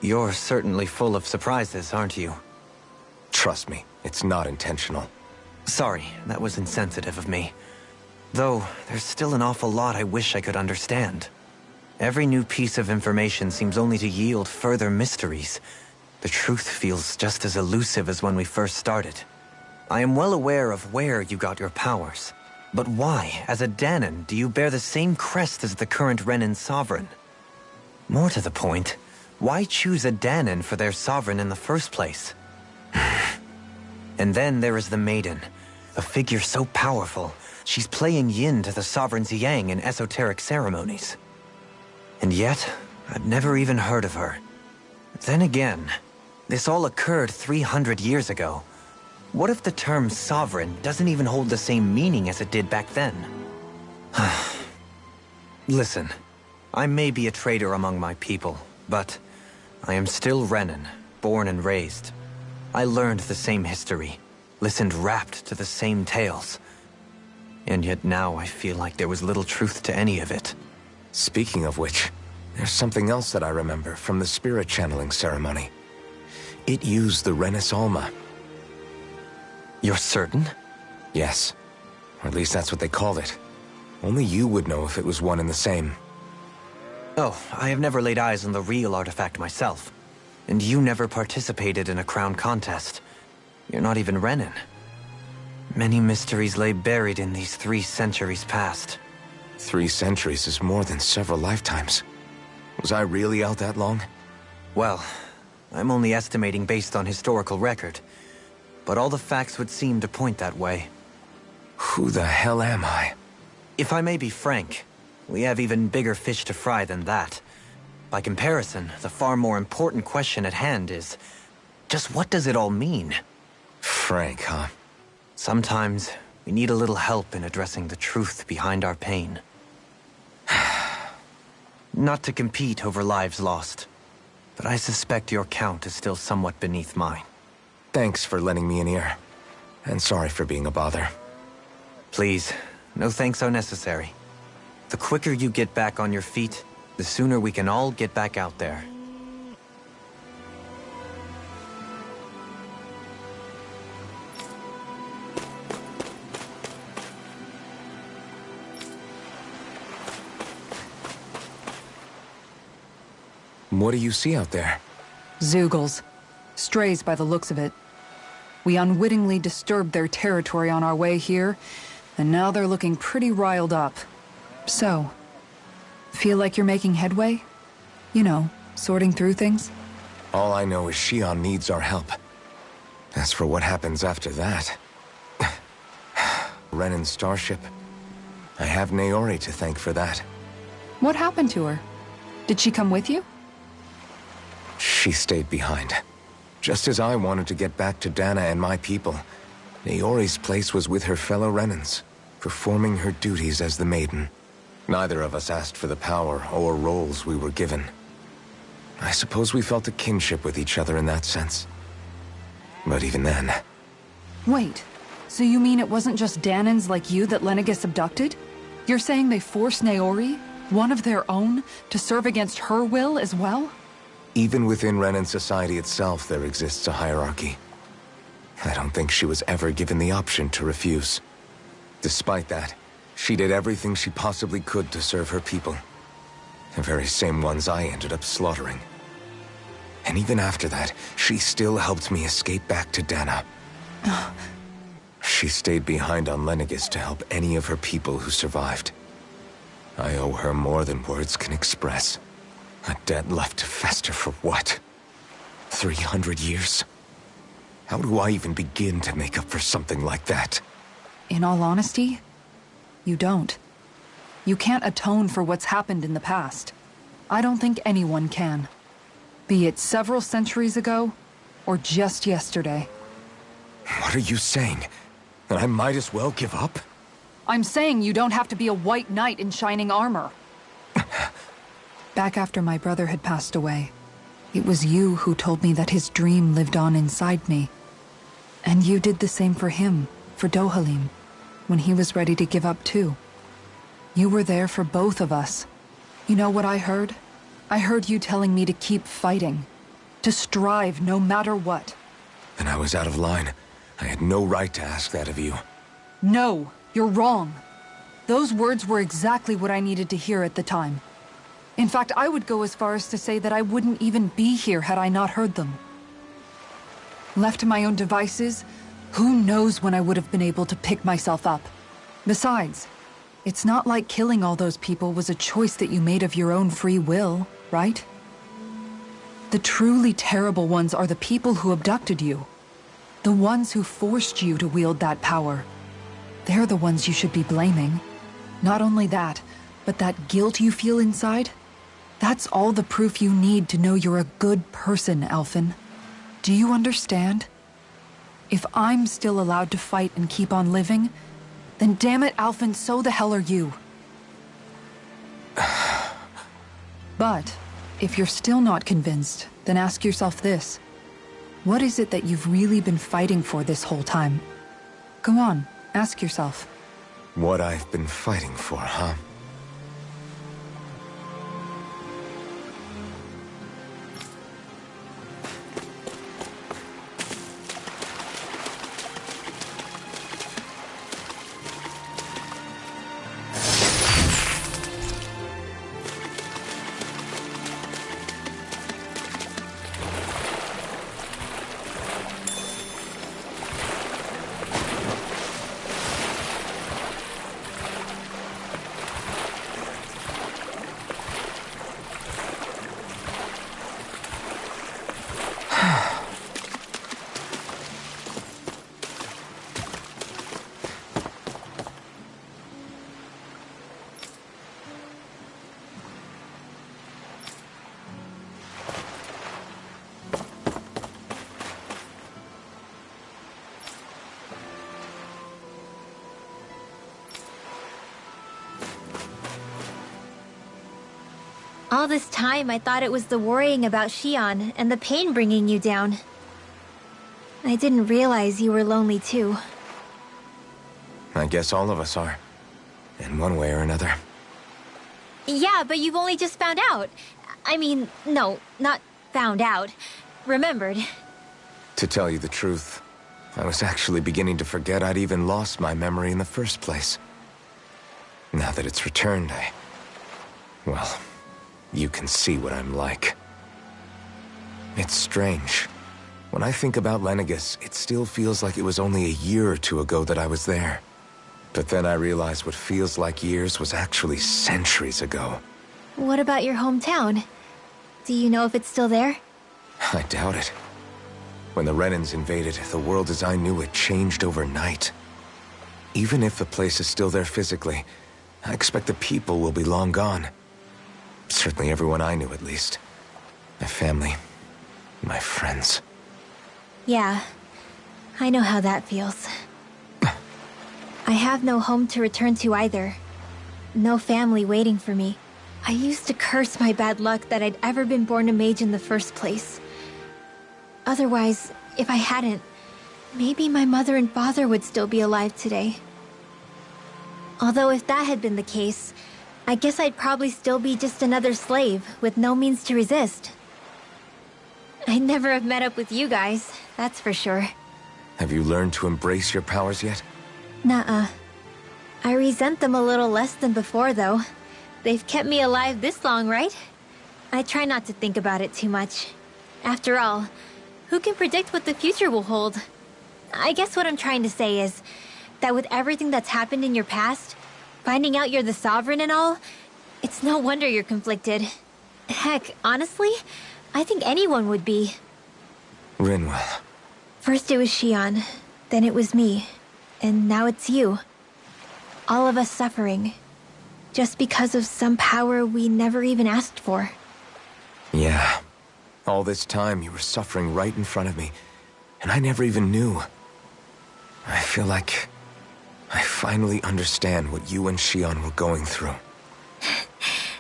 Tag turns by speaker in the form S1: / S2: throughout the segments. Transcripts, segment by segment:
S1: You're certainly full of surprises, aren't you?
S2: Trust me, it's not intentional.
S1: Sorry, that was insensitive of me. Though, there's still an awful lot I wish I could understand. Every new piece of information seems only to yield further mysteries. The truth feels just as elusive as when we first started. I am well aware of where you got your powers. But why, as a Dahnan, do you bear the same crest as the current Renan sovereign? More to the point, why choose a Dahnan for their sovereign in the first place? And then there is the Maiden, a figure so powerful, she's playing yin to the sovereign's yang in esoteric ceremonies. And yet, I've never even heard of her. Then again, this all occurred 300 years ago. What if the term sovereign doesn't even hold the same meaning as it did back then? Listen, I may be a traitor among my people, but I am still Renan, born and raised. I learned the same history, listened rapt to the same tales. And yet now I feel like there was little truth to any of it.
S2: Speaking of which, there's something else that I remember from the spirit channeling ceremony. It used the Renis Alma.
S1: You're certain?
S2: Yes. Or at least that's what they called it. Only you would know if it was one and the same.
S1: Oh, I have never laid eyes on the real artifact myself. And you never participated in a crown contest. You're not even Renan. Many mysteries lay buried in these 3 centuries past.
S2: 3 centuries is more than several lifetimes. Was I really out that long?
S1: Well, I'm only estimating based on historical record. But all the facts would seem to point that way.
S2: Who the hell am I?
S1: If I may be frank, we have even bigger fish to fry than that. By comparison, the far more important question at hand is, just what does it all mean?
S2: Frank, huh?
S1: Sometimes, we need a little help in addressing the truth behind our pain. Not to compete over lives lost, but I suspect your count is still somewhat beneath mine.
S2: Thanks for lending me an ear. And sorry for being a bother.
S1: Please, no thanks are necessary. The quicker you get back on your feet, the sooner we can all get back out there.
S2: What do you see out there?
S3: Zeugles. Strays by the looks of it. We unwittingly disturbed their territory on our way here, and now they're looking pretty riled up. So, feel like you're making headway? You know, sorting through things?
S2: All I know is Xion needs our help. As for what happens after that... Renan's starship. I have Naori to thank for that.
S3: What happened to her? Did she come with you?
S2: She stayed behind. Just as I wanted to get back to Dana and my people, Naori's place was with her fellow Renans, performing her duties as the Maiden. Neither of us asked for the power or roles we were given. I suppose we felt a kinship with each other in that sense. But even then...
S3: Wait, so you mean it wasn't just Dahnans like you that Lenegis abducted? You're saying they forced Naori, one of their own, to serve against her will as well?
S2: Even within Renan society itself, there exists a hierarchy. I don't think she was ever given the option to refuse. Despite that, she did everything she possibly could to serve her people. The very same ones I ended up slaughtering. And even after that, she still helped me escape back to Dana. She stayed behind on Lenegis to help any of her people who survived. I owe her more than words can express. A debt left to fester for what? 300 years? How do I even begin to make up for something like that?
S3: In all honesty, you don't. You can't atone for what's happened in the past. I don't think anyone can. Be it several centuries ago, or just yesterday.
S2: What are you saying? That I might as well give up?
S3: I'm saying you don't have to be a white knight in shining armor. Back after my brother had passed away, it was you who told me that his dream lived on inside me. And you did the same for him, for Dohalim, when he was ready to give up too. You were there for both of us. You know what I heard? I heard you telling me to keep fighting. To strive no matter what.
S2: Then I was out of line. I had no right to ask that of you.
S3: No, you're wrong. Those words were exactly what I needed to hear at the time. In fact, I would go as far as to say that I wouldn't even be here had I not heard them. Left to my own devices, who knows when I would have been able to pick myself up. Besides, it's not like killing all those people was a choice that you made of your own free will, right? The truly terrible ones are the people who abducted you. The ones who forced you to wield that power. They're the ones you should be blaming. Not only that, but that guilt you feel inside, that's all the proof you need to know you're a good person, Alphen. Do you understand? If I'm still allowed to fight and keep on living, then damn it, Alphen, so the hell are you. But if you're still not convinced, then ask yourself this. What is it that you've really been fighting for this whole time? Go on, ask yourself.
S2: What I've been fighting for, huh?
S4: All this time, I thought it was the worrying about Xion and the pain bringing you down. I didn't realize you were lonely too.
S2: I guess all of us are. In one way or another.
S4: Yeah, but you've only just found out. I mean, no, not found out. Remembered.
S2: To tell you the truth, I was actually beginning to forget I'd even lost my memory in the first place. Now that it's returned, well, you can see what I'm like. It's strange. When I think about Lenegis, it still feels like it was only a year or two ago that I was there. But then I realized what feels like years was actually centuries ago.
S4: What about your hometown? Do you know if it's still there?
S2: I doubt it. When the Renans invaded, the world as I knew it changed overnight. Even if the place is still there physically, I expect the people will be long gone. Certainly everyone I knew, at least. My family, my friends.
S4: Yeah, I know how that feels. I have no home to return to either. No family waiting for me. I used to curse my bad luck that I'd ever been born a mage in the first place. Otherwise, if I hadn't, maybe my mother and father would still be alive today. Although if that had been the case, I guess I'd probably still be just another slave with no means to resist. I'd never have met up with you guys, that's for sure.
S2: Have you learned to embrace your powers yet?
S4: Nuh-uh. I resent them a little less than before, though. They've kept me alive this long, right? I try not to think about it too much. After all, who can predict what the future will hold? I guess what I'm trying to say is that with everything that's happened in your past, finding out you're the Sovereign and all, it's no wonder you're conflicted. Heck, honestly, I think anyone would be.
S2: Rinwell.
S4: First it was Xion, then it was me, and now it's you. All of us suffering, just because of some power we never even asked for.
S2: Yeah. All this time you were suffering right in front of me, and I never even knew. I feel like I finally understand what you and Xion were going through.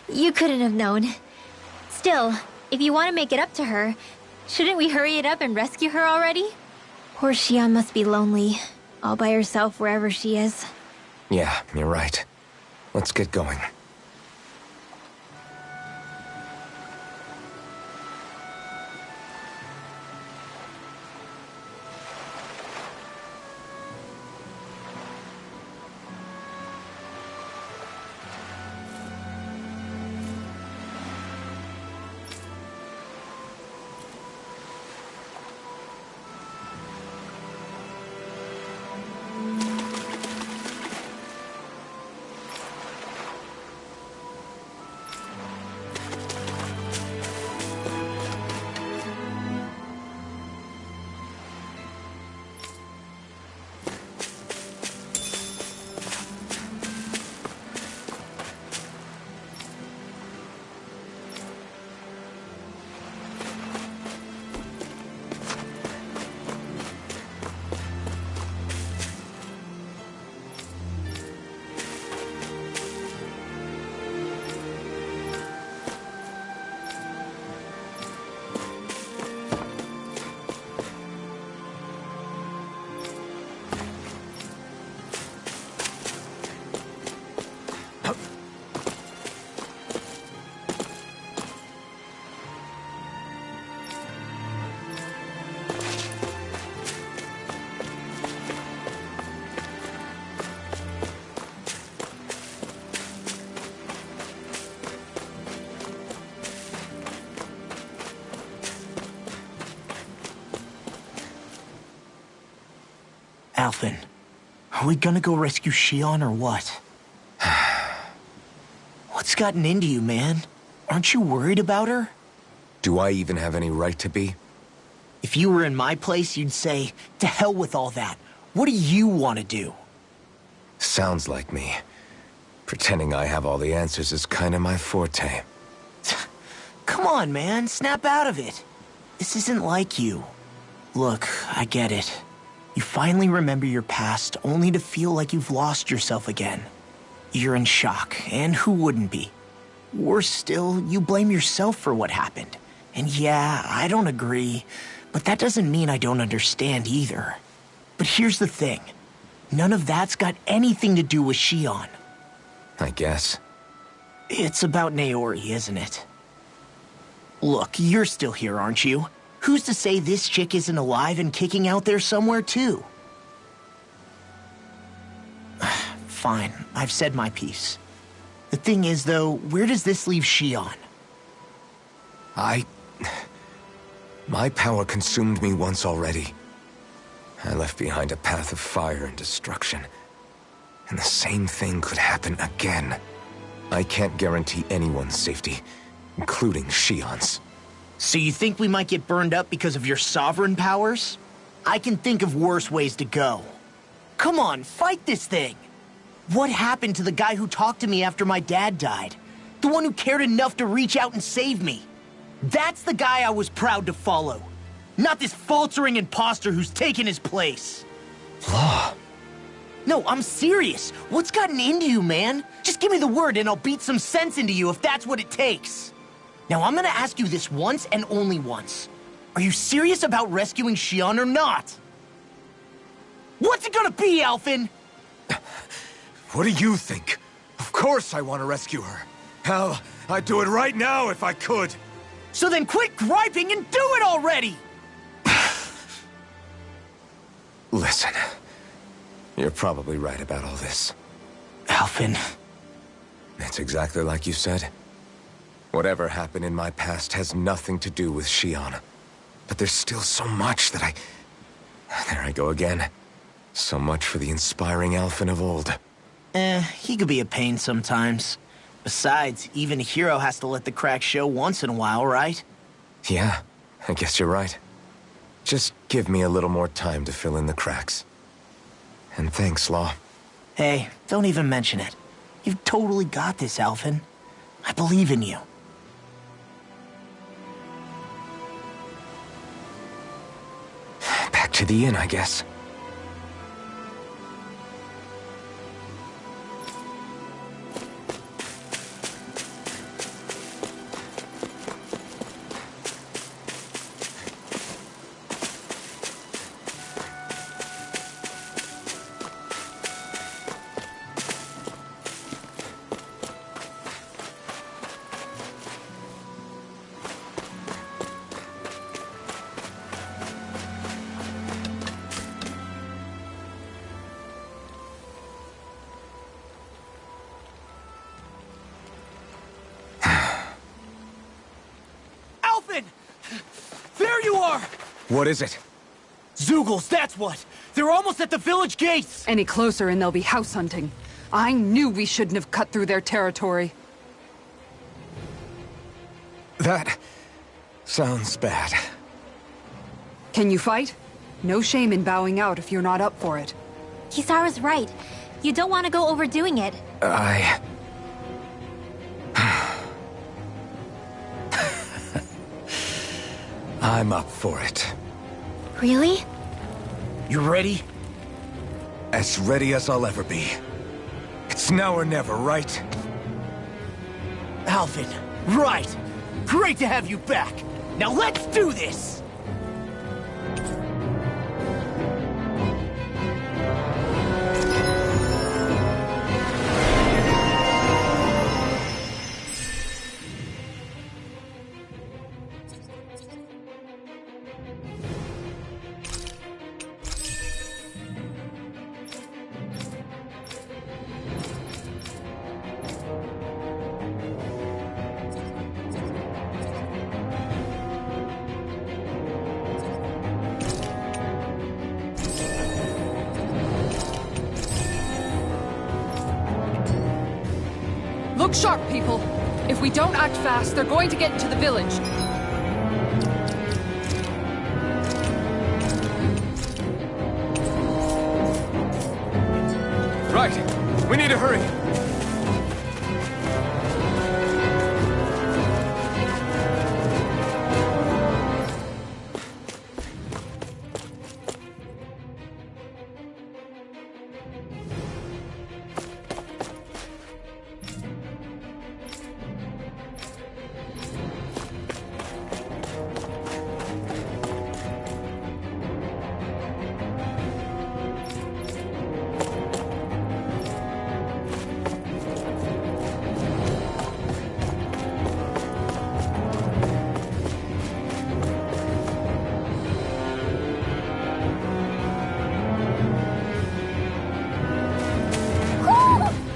S4: You couldn't have known. Still, if you want to make it up to her, shouldn't we hurry it up and rescue her already? Poor Xion must be lonely, all by herself wherever she is.
S2: Yeah, you're right. Let's get going.
S5: Alphen, are we gonna go rescue Shion or what? What's gotten into you, man? Aren't you worried about her?
S2: Do I even have any right to be?
S5: If you were in my place, you'd say, to hell with all that. What do you want to do?
S2: Sounds like me. Pretending I have all the answers is kinda my forte.
S5: Come on, man. Snap out of it. This isn't like you. Look, I get it. You finally remember your past, only to feel like you've lost yourself again. You're in shock, and who wouldn't be? Worse still, you blame yourself for what happened. And yeah, I don't agree, but that doesn't mean I don't understand either. But here's the thing. None of that's got anything to do with Shion.
S2: I guess.
S5: It's about Naori, isn't it? Look, you're still here, aren't you? Who's to say this chick isn't alive and kicking out there somewhere, too? Fine, I've said my piece. The thing is, though, where does this leave Shion?
S2: My power consumed me once already. I left behind a path of fire and destruction. And the same thing could happen again. I can't guarantee anyone's safety, including Shion's.
S5: So you think we might get burned up because of your sovereign powers? I can think of worse ways to go. Come on, fight this thing! What happened to the guy who talked to me after my dad died? The one who cared enough to reach out and save me? That's the guy I was proud to follow. Not this faltering imposter who's taken his place.
S2: Law.
S5: No, I'm serious. What's gotten into you, man? Just give me the word and I'll beat some sense into you if that's what it takes. Now, I'm gonna ask you this once and only once. Are you serious about rescuing Shion or not? What's it gonna be, Alphen?
S2: What do you think? Of course I want to rescue her. Hell, I'd do it right now if I could.
S5: So then quit griping and do it already!
S2: Listen, you're probably right about all this.
S5: Alphen.
S2: It's exactly like you said. Whatever happened in my past has nothing to do with Shion. But there's still so much that There I go again. So much for the inspiring Alphen of old.
S5: He could be a pain sometimes. Besides, even a hero has to let the cracks show once in a while, right?
S2: Yeah, I guess you're right. Just give me a little more time to fill in the cracks. And thanks, Law.
S5: Hey, don't even mention it. You've totally got this, Alphen. I believe in you.
S2: Back to the inn, I guess.
S5: There you are!
S2: What is it?
S5: Zeugles, that's what! They're almost at the village gates!
S3: Any closer and they'll be house hunting. I knew we shouldn't have cut through their territory.
S2: That sounds bad.
S3: Can you fight? No shame in bowing out if you're not up for it.
S4: Kisara's right. You don't want to go overdoing it.
S2: I'm up for it.
S4: Really?
S5: You ready?
S2: As ready as I'll ever be. It's now or never, right?
S5: Alphen, right! Great to have you back! Now let's do this!
S3: Look sharp, people. If we don't act fast, they're going to get into the village.
S2: Right. We need to hurry.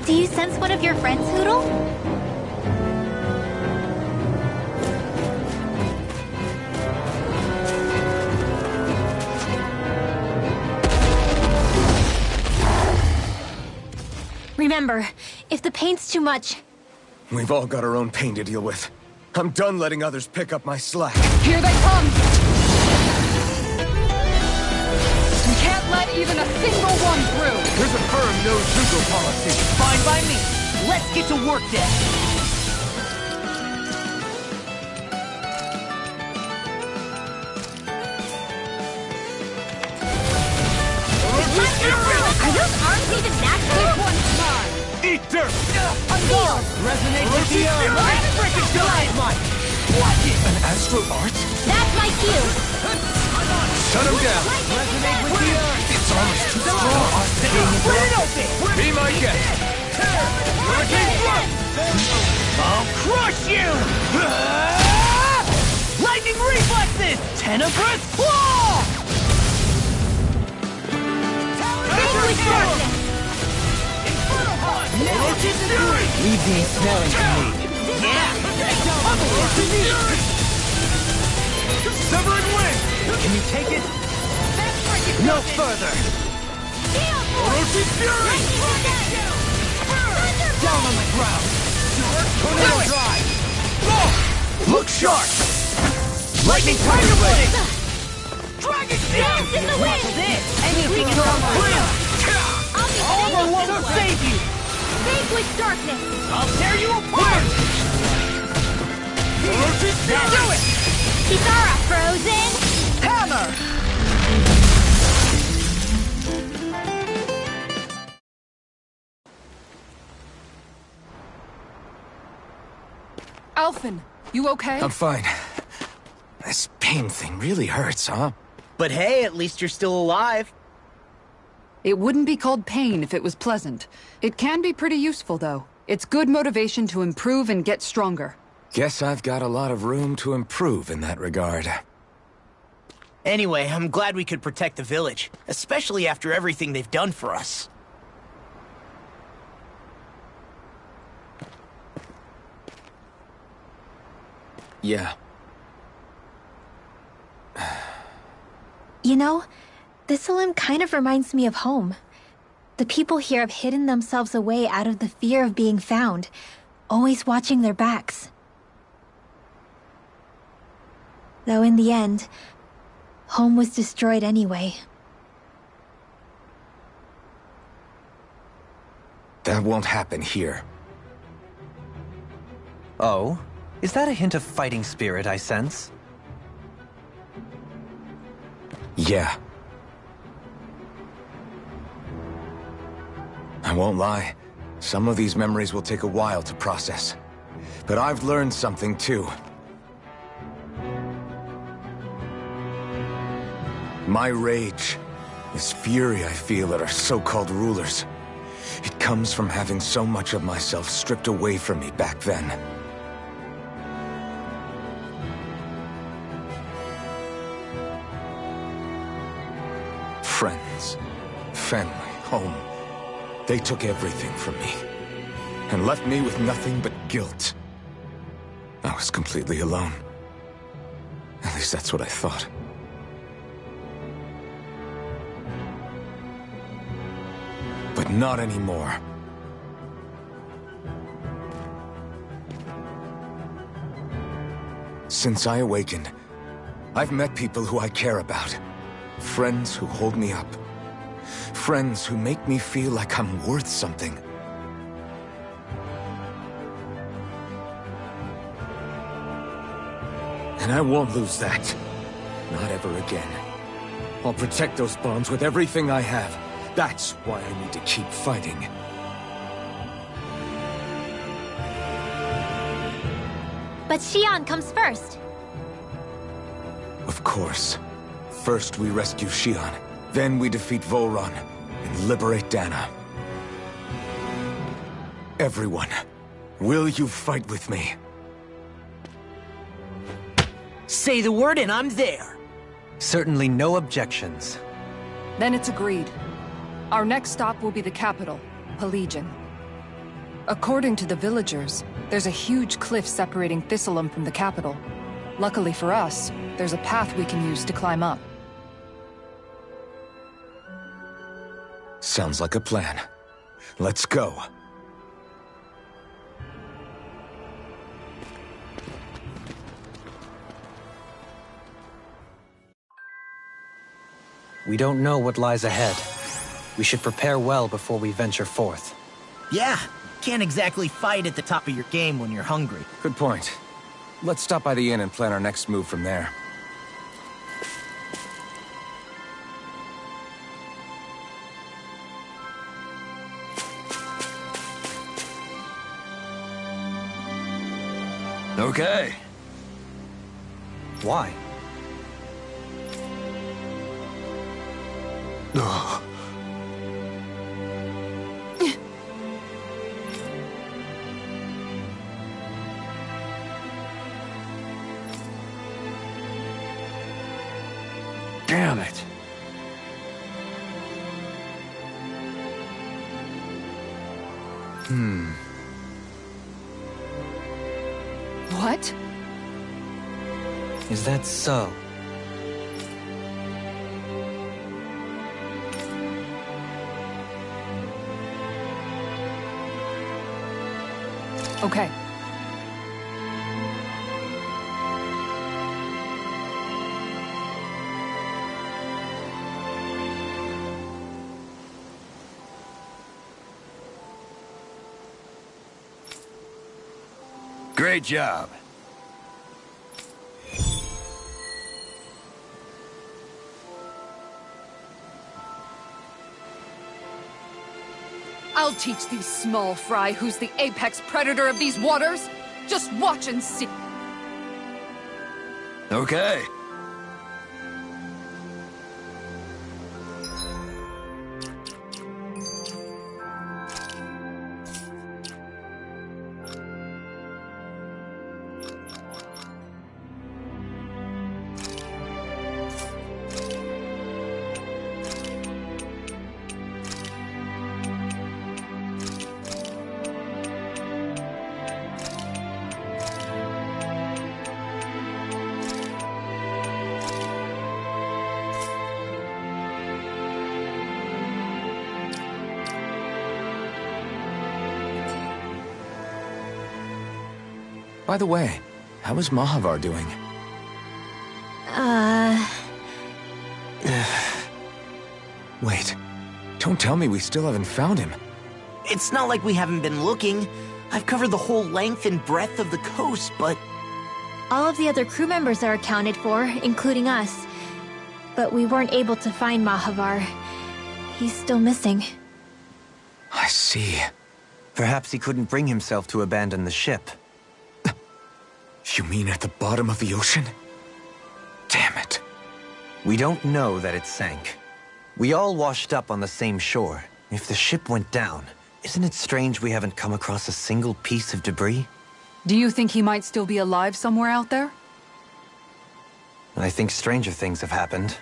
S4: Do you sense one of your friends, Hootle? Remember, if the pain's too much...
S2: We've all got our own pain to deal with. I'm done letting others pick up my slack.
S3: Here they come! We can't let even a single one through!
S2: There's a firm no-Zoogle policy.
S5: Fine by me. Let's get to work then.
S4: Are those arms even that
S3: This one's mine!
S2: Eat dirt!
S5: Resonate with the earth. Let's freaking dynamite. Watch it.
S2: An astral art?
S4: That's my cue!
S2: Shut him down!
S5: Resonate with the earth.
S2: It's almost too strong.
S5: Split it open.
S2: Be my guest.
S5: I'll crush you! Lightning reflexes! Tenebrous claw!
S4: Vanquish darkness!
S5: Leave the smelling to me. Yeah!
S2: Severing wing!
S5: Can you take it? No further!
S2: Orochi Fury!
S5: Down on the ground! Tornado drive! Look sharp! Lightning Tiger Blade! Dragon
S4: Dance in the wind!
S5: Anything is on clear! All the one will save you!
S4: Vanquish darkness!
S5: I'll tear you apart!
S2: Orochi Fury!
S5: Do it!
S4: Kisara frozen!
S5: Hammer!
S3: Alphen, you okay?
S2: I'm fine. This pain thing really hurts, huh?
S5: But hey, at least you're still alive.
S3: It wouldn't be called pain if it was pleasant. It can be pretty useful, though. It's good motivation to improve and get stronger.
S2: Guess I've got a lot of room to improve in that regard.
S5: Anyway, I'm glad we could protect the village, especially after everything they've done for us.
S2: Yeah.
S4: You know, Thistleim kind of reminds me of home. The people here have hidden themselves away out of the fear of being found, always watching their backs. Though in the end, home was destroyed anyway.
S2: That won't happen here.
S1: Oh? Is that a hint of fighting spirit I sense?
S2: Yeah. I won't lie. Some of these memories will take a while to process. But I've learned something too. My rage, this fury I feel at our so-called rulers, it comes from having so much of myself stripped away from me back then. Friends, family, home. They took everything from me, and left me with nothing but guilt. I was completely alone. At least that's what I thought. But not anymore. Since I awakened, I've met people who I care about. Friends who hold me up. Friends who make me feel like I'm worth something. And I won't lose that. Not ever again. I'll protect those bonds with everything I have. That's why I need to keep fighting.
S4: But Xion comes first.
S2: Of course. First we rescue Xion, then we defeat Volron and liberate Dana. Everyone, will you fight with me?
S5: Say the word and I'm there.
S1: Certainly no objections.
S3: Then it's agreed. Our next stop will be the capital, Pelegion. According to the villagers, there's a huge cliff separating Thistleum from the capital. Luckily for us, there's a path we can use to climb up.
S2: Sounds like a plan. Let's go.
S1: We don't know what lies ahead. We should prepare well before we venture forth.
S5: Yeah, can't exactly fight at the top of your game when you're hungry.
S2: Good point. Let's stop by the inn and plan our next move from there.
S6: Okay.
S1: Why?
S6: Damn it.
S3: What?
S1: Is that so?
S3: Okay.
S6: Great job.
S3: I'll teach these small fry who's the apex predator of these waters. Just watch and see.
S6: Okay.
S2: By the way, how is Mahavar doing? Wait. Don't tell me we still haven't found him.
S5: It's not like we haven't been looking. I've covered the whole length and breadth of the coast, but...
S4: All of the other crew members are accounted for, including us. But we weren't able to find Mahavar. He's still missing.
S2: I see.
S1: Perhaps he couldn't bring himself to abandon the ship.
S2: You mean at the bottom of the ocean? Damn it.
S1: We don't know that it sank. We all washed up on the same shore. If the ship went down, isn't it strange we haven't come across a single piece of debris?
S3: Do you think he might still be alive somewhere out there?
S1: I think stranger things have happened.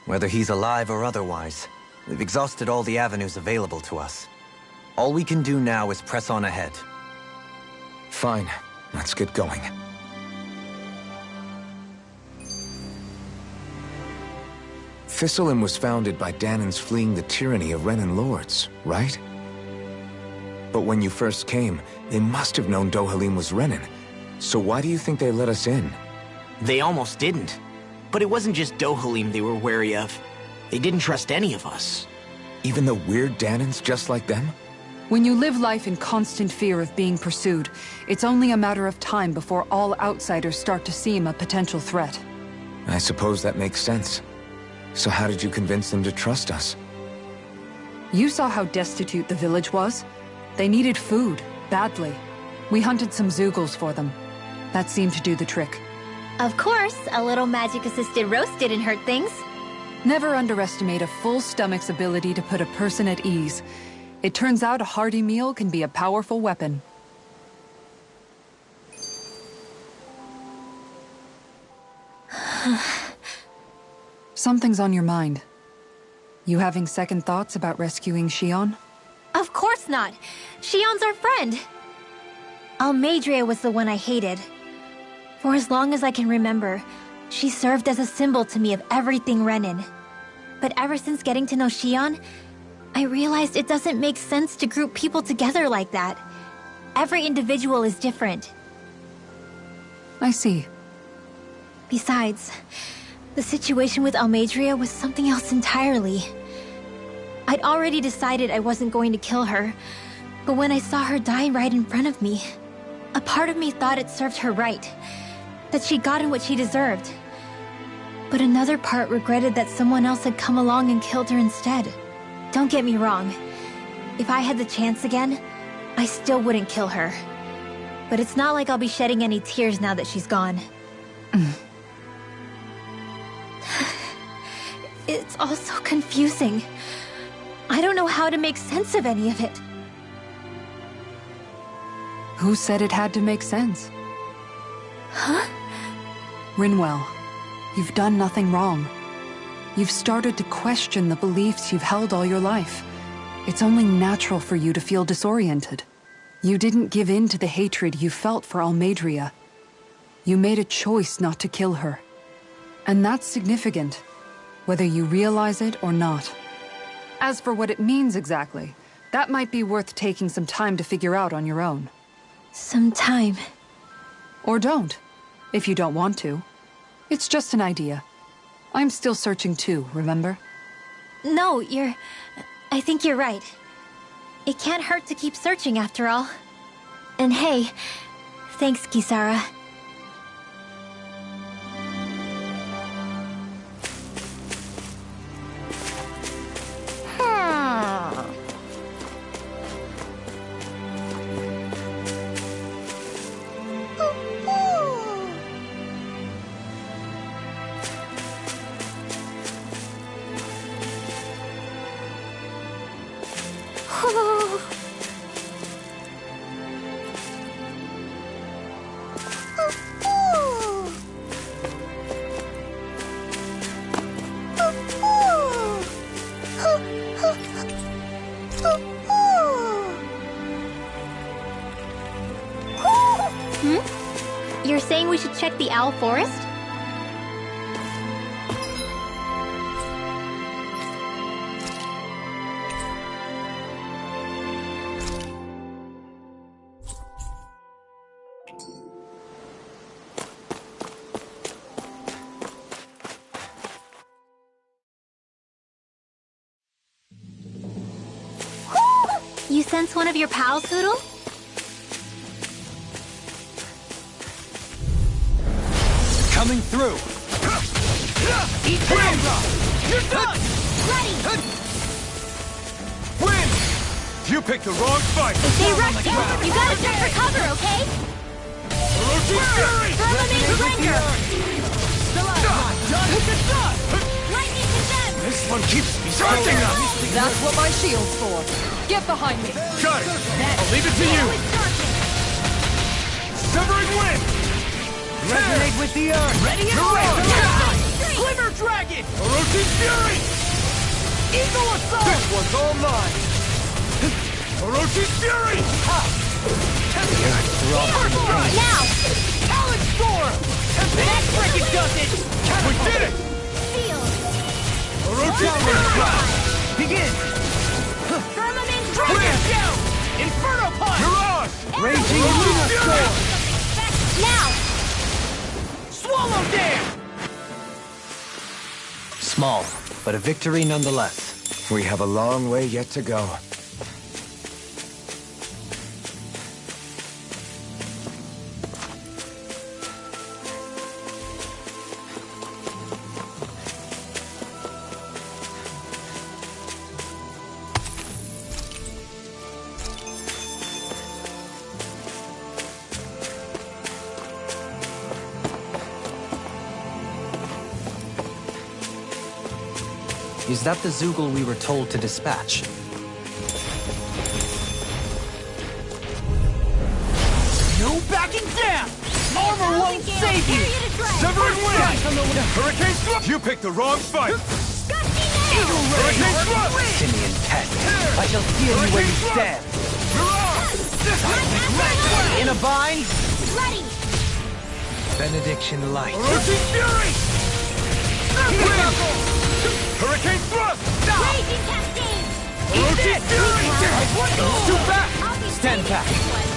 S1: Whether he's alive or otherwise, we've exhausted all the avenues available to us. All we can do now is press on ahead.
S2: Fine. Let's get going. Thistleum was founded by Danans fleeing the tyranny of Renan lords, right? But when you first came, they must have known Dohalim was Renan. So why do you think they let us in?
S5: They almost didn't. But it wasn't just Dohalim they were wary of. They didn't trust any of us.
S2: Even the weird Danans just like them?
S3: When you live life in constant fear of being pursued, it's only a matter of time before all outsiders start to seem a potential threat.
S2: I suppose that makes sense. So how did you convince them to trust us?
S3: You saw how destitute the village was. They needed food, badly. We hunted some Zeugles for them. That seemed to do the trick.
S4: Of course, a little magic-assisted roast didn't hurt things.
S3: Never underestimate a full stomach's ability to put a person at ease. It turns out a hearty meal can be a powerful weapon. Something's on your mind. You having second thoughts about rescuing Shion?
S4: Of course not. Shion's our friend. Almeidrea was the one I hated. For as long as I can remember, she served as a symbol to me of everything Renan. But ever since getting to know Shion, I realized it doesn't make sense to group people together like that. Every individual is different.
S3: I see.
S4: Besides, the situation with Almeidrea was something else entirely. I'd already decided I wasn't going to kill her, but when I saw her dying right in front of me, a part of me thought it served her right, that she'd gotten what she deserved. But another part regretted that someone else had come along and killed her instead. Don't get me wrong. If I had the chance again, I still wouldn't kill her. But it's not like I'll be shedding any tears now that she's gone. It's all so confusing. I don't know how to make sense of any of it.
S3: Who said it had to make sense?
S4: Huh?
S3: Rinwell, you've done nothing wrong. You've started to question the beliefs you've held all your life. It's only natural for you to feel disoriented. You didn't give in to the hatred you felt for Almeidrea. You made a choice not to kill her. And that's significant, whether you realize it or not. As for what it means exactly, that might be worth taking some time to figure out on your own.
S4: Some time.
S3: Or don't, if you don't want to. It's just an idea. I'm still searching too, remember?
S4: No, I think you're right. It can't hurt to keep searching after all. And hey, thanks, Kisara. You're saying we should check the Owl Forest? You sense one of your pals, Hootle?
S6: Coming through.
S5: Eat that! You're done!
S4: Ready!
S6: Win! You picked the wrong fight.
S4: If they rush you, you gotta check for cover, okay?
S6: Orochi Fury!
S4: Firmament Splendor! Lightning Condemned!
S6: This one keeps charging us!
S3: That's what my shield's for. Get behind me.
S6: Got it! I'll leave it to you! Severing Wind!
S5: Resonate with the earth! Ready and wait! Quiver Dragon!
S6: Orochi Fury!
S5: Eagle Assault!
S6: This one's all mine! Orochi Fury!
S4: Now!
S5: Talon Storm! That frickin' does it!
S6: We did it!
S4: Field!
S6: Orochi Fury!
S5: Begin!
S4: Firmament
S5: Dragon
S4: Dragon!
S5: Down! Inferno Punch!
S6: You're on!
S5: Raging
S6: Orochi
S5: Lunar
S6: Fury!
S5: Storm!
S4: Now!
S5: Swallow
S1: Small, but a victory nonetheless.
S2: We have a long way yet to go.
S1: Is that the Zoogle we were told to dispatch?
S5: No backing down! Armor won't save you!
S6: Severing Wind! Hurricane Thrust! You picked the wrong fight! Hurricane Thrust!
S1: Simian test. I shall steal you where you stand. In a bind?
S4: Ready!
S1: Benediction light.
S6: Orochi Fury! Hurricane Thrust!
S4: Raging Cascade!
S6: Orochi Fury! Too back!
S1: Stand back.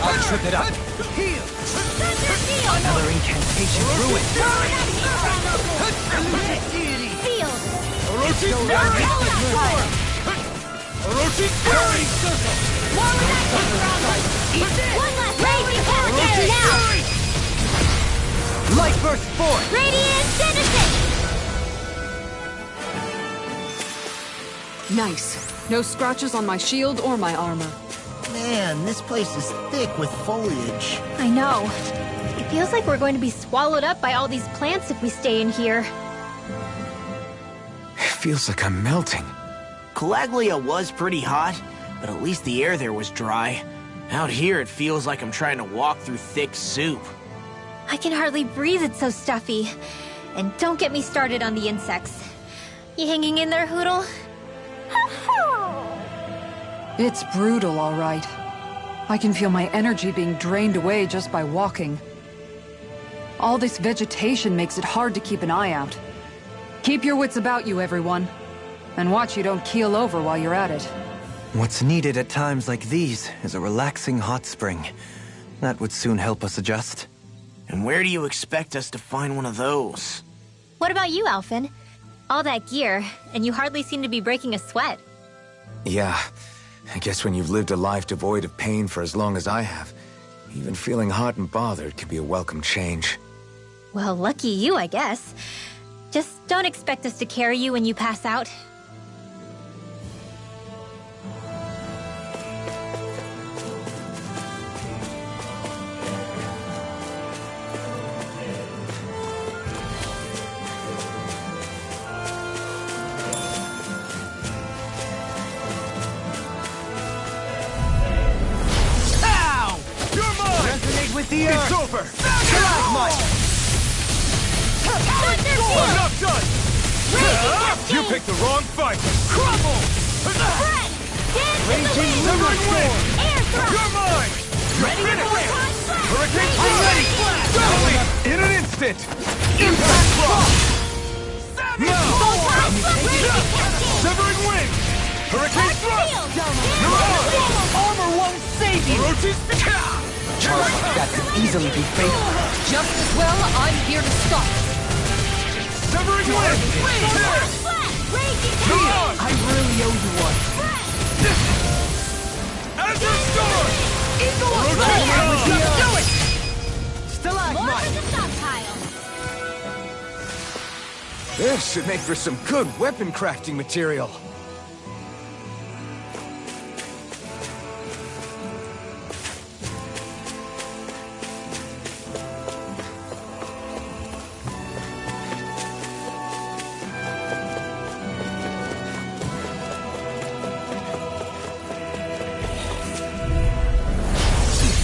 S1: I'll trip it up.
S6: Heal!
S1: Another incantation ruined.
S4: Field!
S6: Orochi Fury! Orochi Fury!
S4: One last Raging Cascade now!
S1: Light burst forth.
S4: Radiant Genesis!
S3: Nice. No scratches on my shield or my armor.
S5: Man, this place is thick with foliage.
S4: I know. It feels like we're going to be swallowed up by all these plants if we stay in here.
S2: It feels like I'm melting.
S5: Calaglia was pretty hot, but at least the air there was dry. Out here, it feels like I'm trying to walk through thick soup.
S4: I can hardly breathe, it's so stuffy. And don't get me started on the insects. You hanging in there, Hootle?
S3: It's brutal, all right. I can feel my energy being drained away just by walking. All this vegetation makes it hard to keep an eye out. Keep your wits about you, everyone. And watch you don't keel over while you're at it.
S1: What's needed at times like these is a relaxing hot spring. That would soon help us adjust.
S5: And where do you expect us to find one of those?
S4: What about you, Alphen? All that gear, and you hardly seem to be breaking a sweat.
S2: Yeah, I guess when you've lived a life devoid of pain for as long as I have, even feeling hot and bothered can be a welcome change.
S4: Well, lucky you, I guess. Just don't expect us to carry you when you pass out.
S1: With the
S6: It's
S1: earth.
S6: over!
S1: Stalagmite.
S6: I'm not done! You picked the wrong fight!
S5: Crumble!
S6: Severing Sword! You're mine!
S5: Ready to
S6: Finish!
S5: win!
S6: Hurricane
S5: I'm ready!
S6: Flash! In an instant! Impact Block! Severing Wind! Hurricane Thrust!
S5: Armor won't save you!
S6: Orochi's...
S1: That could easily be fatal.
S3: Just as well, I'm here to stop.
S6: Severing Wind!
S5: I really owe you one.
S6: Azure Storm!
S5: Orochi!
S6: Do it!
S1: Stalagmite.
S2: This should make for some good weapon crafting material.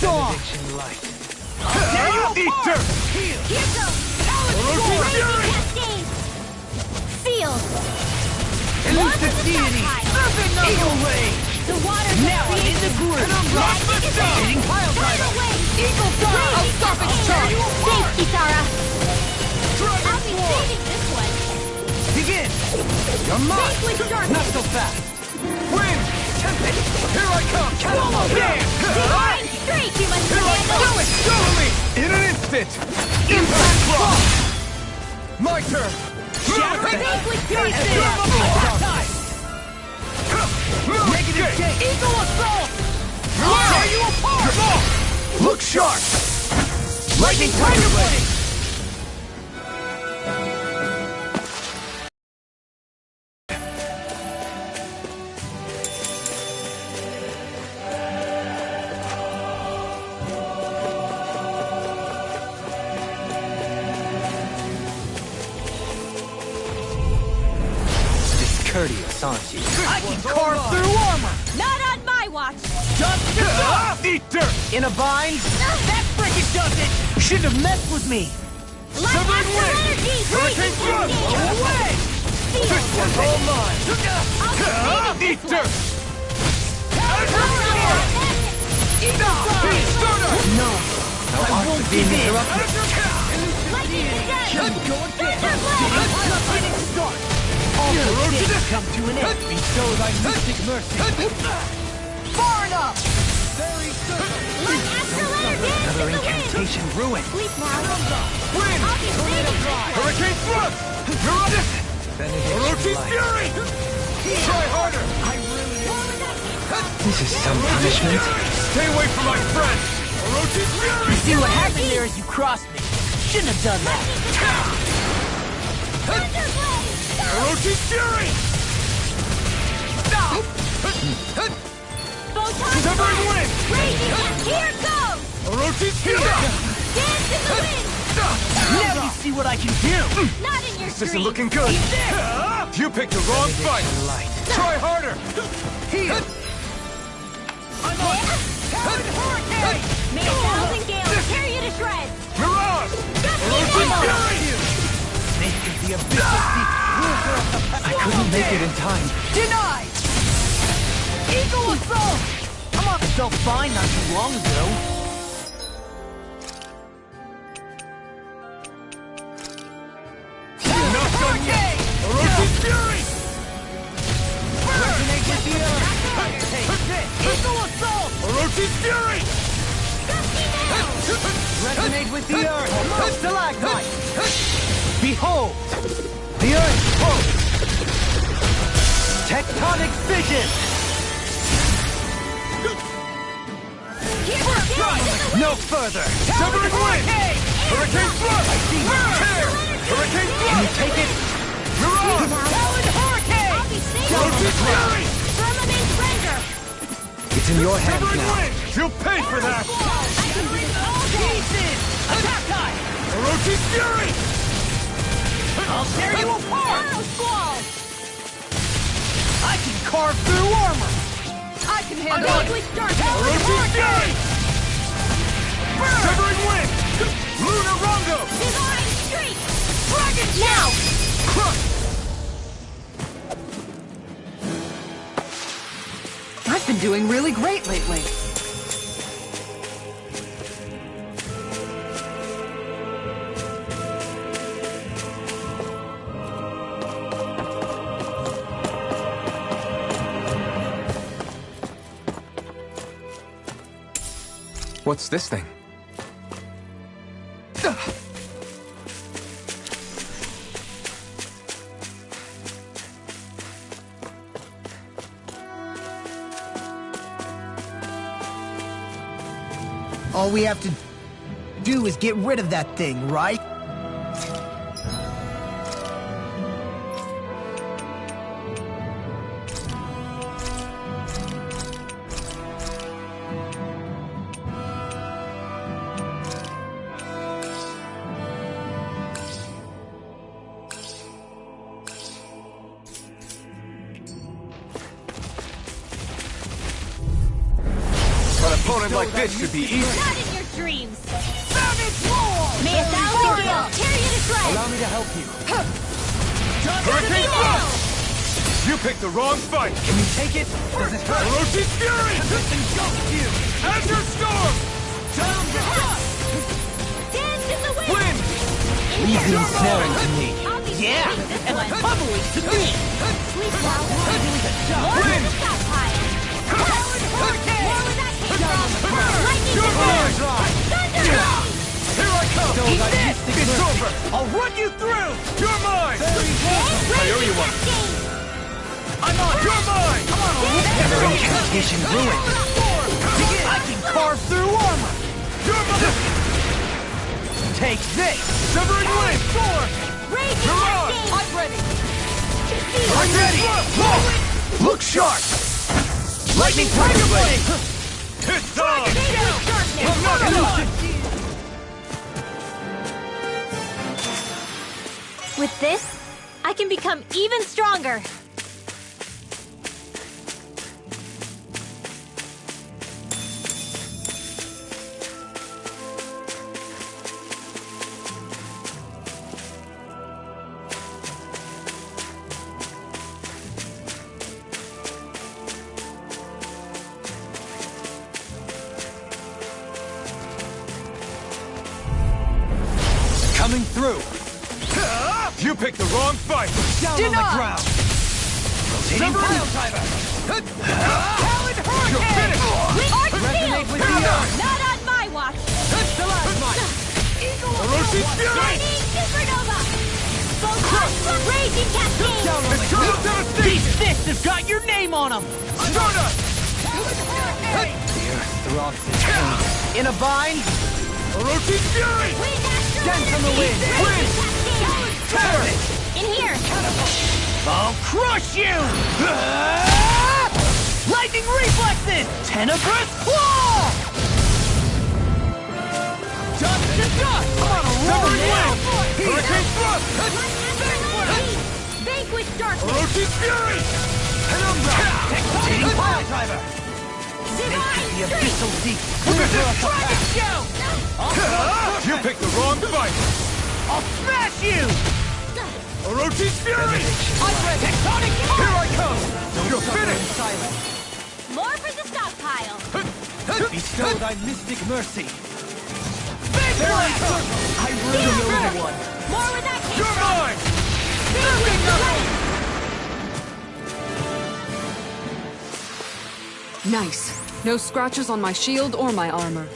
S1: Benediction light.
S6: Eater!
S4: Here goes!
S6: Orochi Fury!
S4: Field!
S5: Elusive deity! Eagle Ray!
S4: The water
S5: Now I'm in the groove! Hitting pile driver!
S4: Eagle Star!
S3: I'll stop its charge!
S4: Thanks, Kisara!
S6: Dragon
S4: I'll be
S6: Sword!
S4: saving this one!
S5: Begin! You're mine!
S4: Think with dark!
S5: Not so fast!
S6: Wind!
S5: Tempest!
S6: Here I come!
S5: Almost there!
S4: Divine strength you must handle!
S6: Do it! In an instant!
S5: Impact Block!
S6: My turn!
S5: Shattering with pieces! Negative change! Eagle assault! I'll tear you apart!
S6: Look sharp!
S5: Lightning Tiger Blade!
S1: Discourteous, aren't you?
S5: I can carve through armor!
S4: Not on my watch!
S5: Dust to dust!
S6: Eat dirt!
S5: In a bind? That frickin' does it! Shouldn't have messed with me!
S6: Severing wind! Hurricane thrust!
S5: Away!
S6: It's all mine! Eat dirt!
S5: No! I won't give in! All good things come to an end! Bestow thy mystic mercy! Far enough!
S1: Another incantation ruined.
S6: Wind! Hurricane thrust! You're on it! Orochi's fury! Try harder!
S1: This is some punishment.
S6: Stay away from my friend! Orochi's fury!
S5: See what happened there as you crossed me. Shouldn't have done that.
S6: Orochi's fury! Severing wind!
S4: Here it goes!
S6: Orochi's fury!
S4: Dance in the wind!
S5: Now you see what I can do.
S4: Not in your
S6: This isn't
S4: dreams!
S6: looking good! You picked the wrong fight! Try harder!
S5: Here. I'm on. Hurricane!
S4: May 1,000 gales tear you to shreds!
S6: Mirage! Orochi's fury!
S5: Snake is the abyssal deep.
S1: I couldn't make it in time.
S5: Denied! Eagle assault! I'm off myself fine not too long ago.
S6: Not done yet! Orochi's fury!
S5: Resonate with the earth! Take this! Eagle assault!
S6: Orochi's fury!
S5: Resonate with the earth! Stalagmite! Behold! The earth spoke! Tectonic fission! No further!
S6: Severing wind! Hurricane thrust! Tear! Hurricane
S5: Can you
S6: thrust!
S5: take it?
S6: Mirage!
S5: Talon hurricane!
S6: Orochi's fury!
S4: Firmament render!
S1: It's in your hands
S6: Severing
S1: now.
S6: wind! You'll pay for that!
S5: Pieces! Attack time!
S6: Orochi's fury!
S5: I'll tear you apart!
S4: Arrow squall!
S5: I can carve through armor!
S3: I can handle
S4: Engage
S3: it.
S4: with darkness!
S6: Orochi's fury! Severing wind! Lunar Rondo!
S4: Divine streak!
S5: Dragon
S4: Now!
S6: Crush!
S3: I've been doing really great lately.
S2: What's this thing?
S5: All we have to do is get rid of that thing, right?
S6: An opponent like this should be easy.
S4: Not in your dreams!
S5: Savage roar!
S4: May 1,000 gales tear you to shreds!
S5: Allow me to help you.
S6: Hurricane thrust! You picked the wrong fight!
S5: Can you take it? Does it hurt?
S6: Orochi's fury!
S5: Engulf you!
S6: Azure Storm!
S5: Down the dust!
S4: Dance in the wind!
S6: Wind!
S5: Easy ensnaring to me.
S4: I'll be
S5: Yeah,
S4: saving this
S5: and
S4: one.
S5: bubbling to me.
S4: Sleep well.
S5: Job.
S4: More with that pile.
S5: Hurricane!
S4: More where that came from. Lightning
S6: You're
S4: and
S6: mine!
S4: thunder!
S6: Here I come!
S5: Eat this!
S6: It's over!
S5: I'll run you through!
S6: You're mine! mine! I owe you one!
S5: I'm on!
S6: You're mine!
S5: Come on,
S1: Never incantation ruined.
S5: I can carve through armor!
S6: You're mine!
S5: Take this!
S6: Severing Blade!
S4: Rage
S6: You're on!
S4: cascade!
S5: I'm ready!
S6: I'm ready!
S5: Look sharp!
S6: Lightning Tiger Blade! It's on! I'm not enough!
S4: With this, I can become even stronger.
S5: Coming through!
S6: You picked the wrong fight!
S5: Down on the ground! Rotating pile driver! Talon
S6: You're
S5: Hurricane!
S6: finished!
S5: Resonate with the earth!
S4: Not on my watch!
S5: The last one!
S6: Orochi Fury!
S4: Lightning supernova! Photon raging cascade!
S5: Down on the
S6: Eternal
S5: ground!
S6: Devastation!
S5: These fists have got your name on them!
S6: Stardust!
S5: The earth throbs in pain. In a bind,
S6: Orochi Fury!
S5: dance on the wind!
S6: Terror!
S4: In here!
S5: I'll crush you! Lightning reflexes! Tenebrous claw! Dust to dust! I'm on a roll
S6: Severing
S5: now!
S6: Blade! Hurricane Thrust!
S4: Vanquish darkness!
S6: Orochi Fury!
S5: Penumbra! Rotating pile driver!
S4: Divine
S5: The
S4: strength!
S5: abyssal deep! Dragon shout!
S6: You picked the wrong fight!
S5: I'll smash you!
S6: Orochi Fury!
S5: I'm ready! Tectonic
S6: Here I come! You're
S5: suffer in
S6: finished!
S5: silence!
S4: More for the stockpile!
S5: Bestow thy mystic mercy! Big blast! I really owe you one!
S4: More where that came
S6: You're
S4: from!
S6: mine!
S4: Big
S7: Nice. No scratches on my shield or my armor.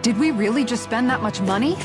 S3: Did we really just spend that much money?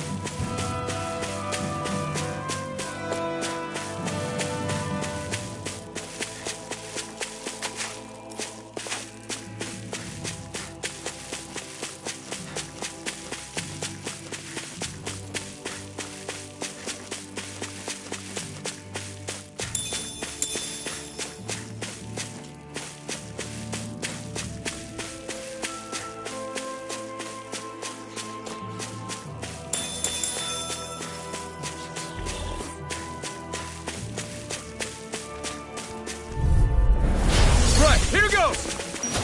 S6: Right, here goes!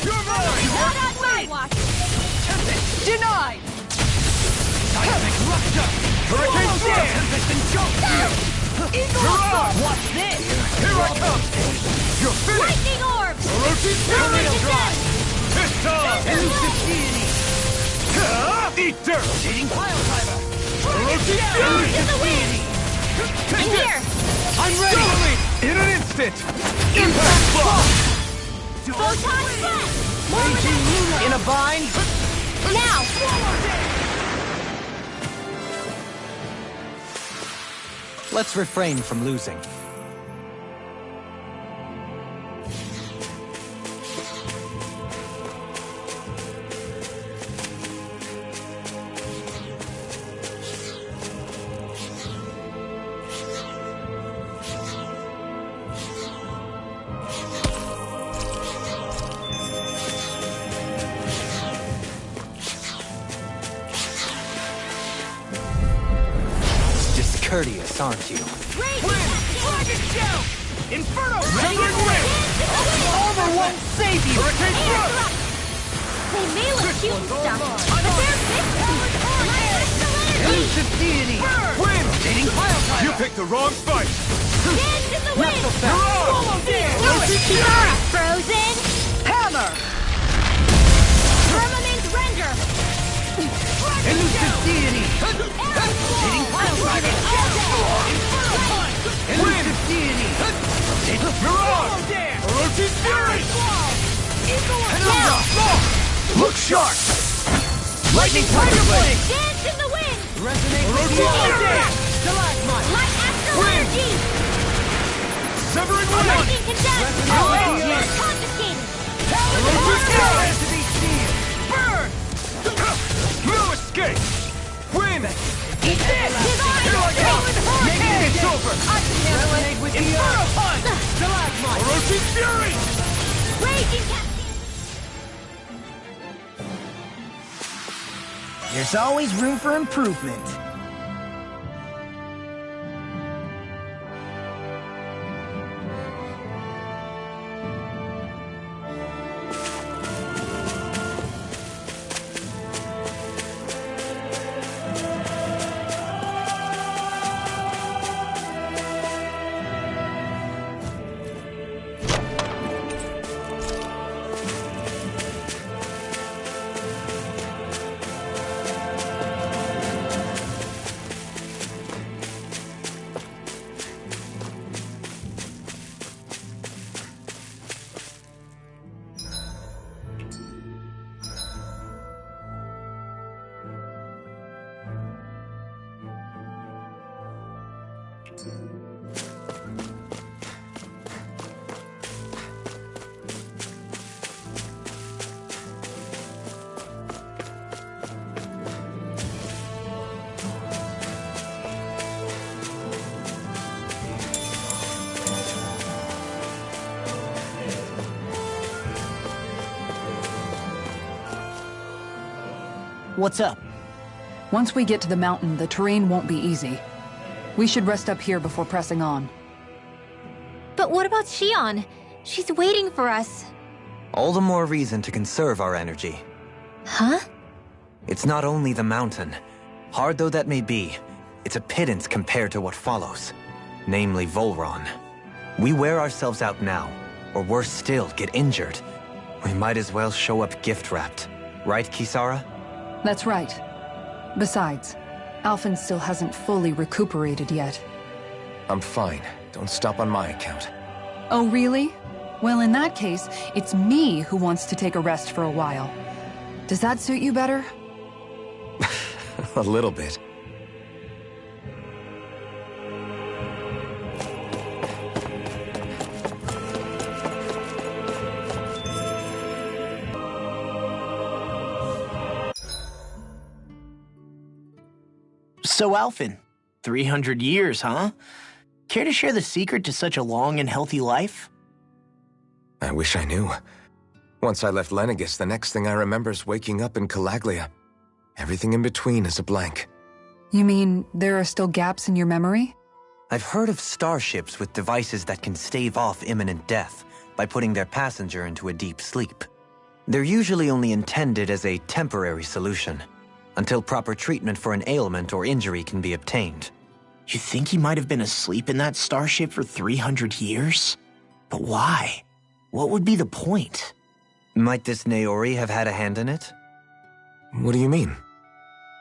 S6: You're mine!
S4: Not on my watch!
S3: Denied!
S6: Seismic rupture! Hurricane Blast! Tempest and jump you! Mirage!
S5: What's this?
S6: Here I come! You're finished!
S4: Lightning orb!
S6: Orochi Fury!
S4: To death!
S6: This time!
S5: Elusive deity!
S6: Eat dirt!
S5: Dating pile driver!
S6: Orochi Fury!
S4: In the wind!
S6: Take
S4: In
S6: this!
S4: here!
S5: I'm ready!
S6: In an instant! Impact block!
S4: Photon blast!
S5: Raging Luna! In a bind!
S4: Now!
S1: Let's refrain from losing. Discourteous, aren't you?
S5: Dragon Shell! Inferno!
S6: Ready and win!
S5: Armor won't save you!
S6: Hurricane Thrust!
S4: They may look cute and stuff,
S6: mine.
S4: but they're big powered energy!
S5: Elusive deity!
S6: Win!
S5: Dating pile driver!
S6: You picked the wrong fight!
S4: Dance in the wind!
S6: Mirage!
S4: Do it, Kiara! Frozen!
S3: Hammer!
S4: Firmament render!
S5: Elusive deity! Dating pile driver! Inferno punch! Elusive deity!
S6: Mirage! Orochi Fury!
S4: Now!
S6: Look sharp!
S5: Lightning tiger blade!
S4: Dance in the wind!
S5: Resonate with
S6: Orochi
S5: the
S6: Fury!
S5: Stalagmite!
S4: Light astral
S6: Wind!
S4: energy!
S6: Severing Wind!
S4: Lightning condensed!
S5: Resonate
S4: Power
S5: with the
S4: is
S5: earth.
S4: confiscated!
S6: Orochi Fury!
S5: To be seen!
S6: Burn! No escape! Win!
S5: Eat this!
S6: Here I come!
S5: Maybe it's over! Resonate with the Inferno punch! Stalagmite!
S6: Orochi Fury!
S4: Raging cascade!
S5: There's always room for improvement. What's up?
S3: Once we get to the mountain, the terrain won't be easy. We should rest up here before pressing on.
S4: But what about Shion? She's waiting for us.
S1: All the more reason to conserve our energy.
S4: Huh?
S1: It's not only the mountain. Hard though that may be, it's a pittance compared to what follows. Namely Volron. We wear ourselves out now, or worse still, get injured. We might as well show up gift-wrapped. Right, Kisara?
S3: That's right. Besides, Alphen still hasn't fully recuperated yet.
S2: I'm fine. Don't stop on my account.
S3: Oh, really? Well, in that case, it's me who wants to take a rest for a while. Does that suit you better?
S2: A little bit.
S5: So, Alphen, 300 years, huh? Care to share the secret to such a long and healthy life?
S2: I wish I knew. Once I left Lenegis, the next thing I remember is waking up in Calaglia. Everything in between is a blank.
S3: You mean there are still gaps in your memory?
S1: I've heard of starships with devices that can stave off imminent death by putting their passenger into a deep sleep. They're usually only intended as a temporary solution, until proper treatment for an ailment or injury can be obtained.
S5: You think he might have been asleep in that starship for 300 years? But why? What would be the point?
S1: Might this Naori have had a hand in it?
S2: What do you mean?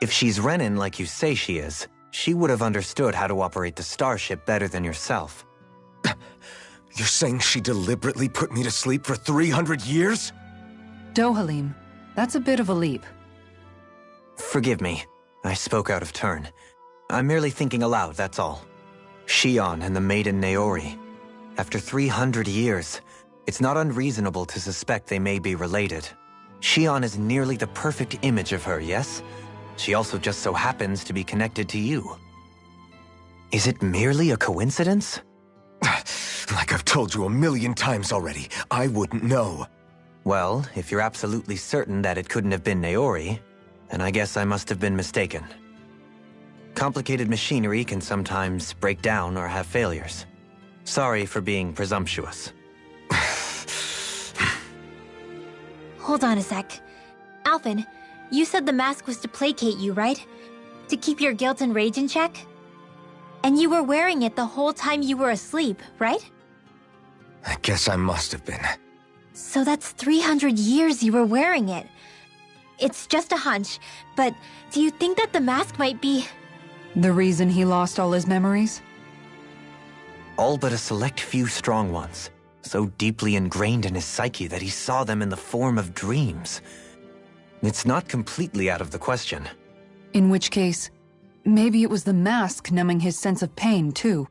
S1: If she's Renan like you say she is, she would have understood how to operate the starship better than yourself.
S2: You're saying she deliberately put me to sleep for 300 years?
S3: Dohalim, that's a bit of a leap.
S1: Forgive me. I spoke out of turn. I'm merely thinking aloud, that's all. Shion and the maiden Naori. After 300 years, it's not unreasonable to suspect they may be related. Shion is nearly the perfect image of her, yes? She also just so happens to be connected to you. Is it merely a coincidence?
S2: Like I've told you 1,000,000 times already, I wouldn't know.
S1: Well, if you're absolutely certain that it couldn't have been Naori, then I guess I must have been mistaken. Complicated machinery can sometimes break down or have failures. Sorry for being presumptuous.
S4: Hold on a sec. Alphen, you said the mask was to placate you, right? To keep your guilt and rage in check? And you were wearing it the whole time you were asleep, right?
S2: I guess I must have been.
S4: So that's 300 years you were wearing it. It's just a hunch, but do you think that the mask might be...
S3: The reason he lost all his memories?
S1: All but a select few strong ones, so deeply ingrained in his psyche that he saw them in the form of dreams. It's not completely out of the question.
S3: In which case, maybe it was the mask numbing his sense of pain, too.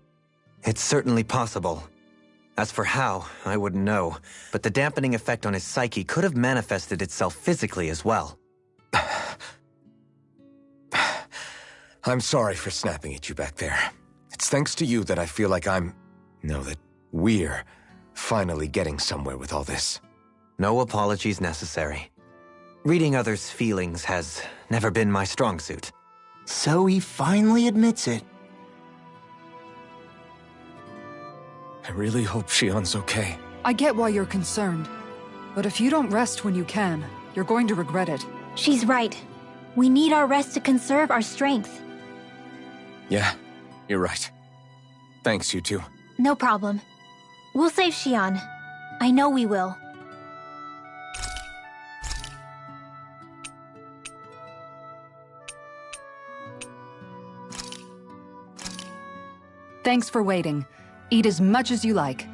S1: It's certainly possible. As for how, I wouldn't know, but the dampening effect on his psyche could have manifested itself physically as well.
S2: I'm sorry for snapping at you back there. It's thanks to you that I feel like that we're finally getting somewhere with all this.
S1: No apologies necessary. Reading others' feelings has never been my strong suit.
S5: So he finally admits it.
S2: I really hope Shion's okay.
S3: I get why you're concerned. But if you don't rest when you can, you're going to regret it.
S4: She's right. We need our rest to conserve our strength.
S2: Yeah, you're right. Thanks, you two.
S4: No problem. We'll save Shion. I know we will.
S3: Thanks for waiting. Eat as much as you like.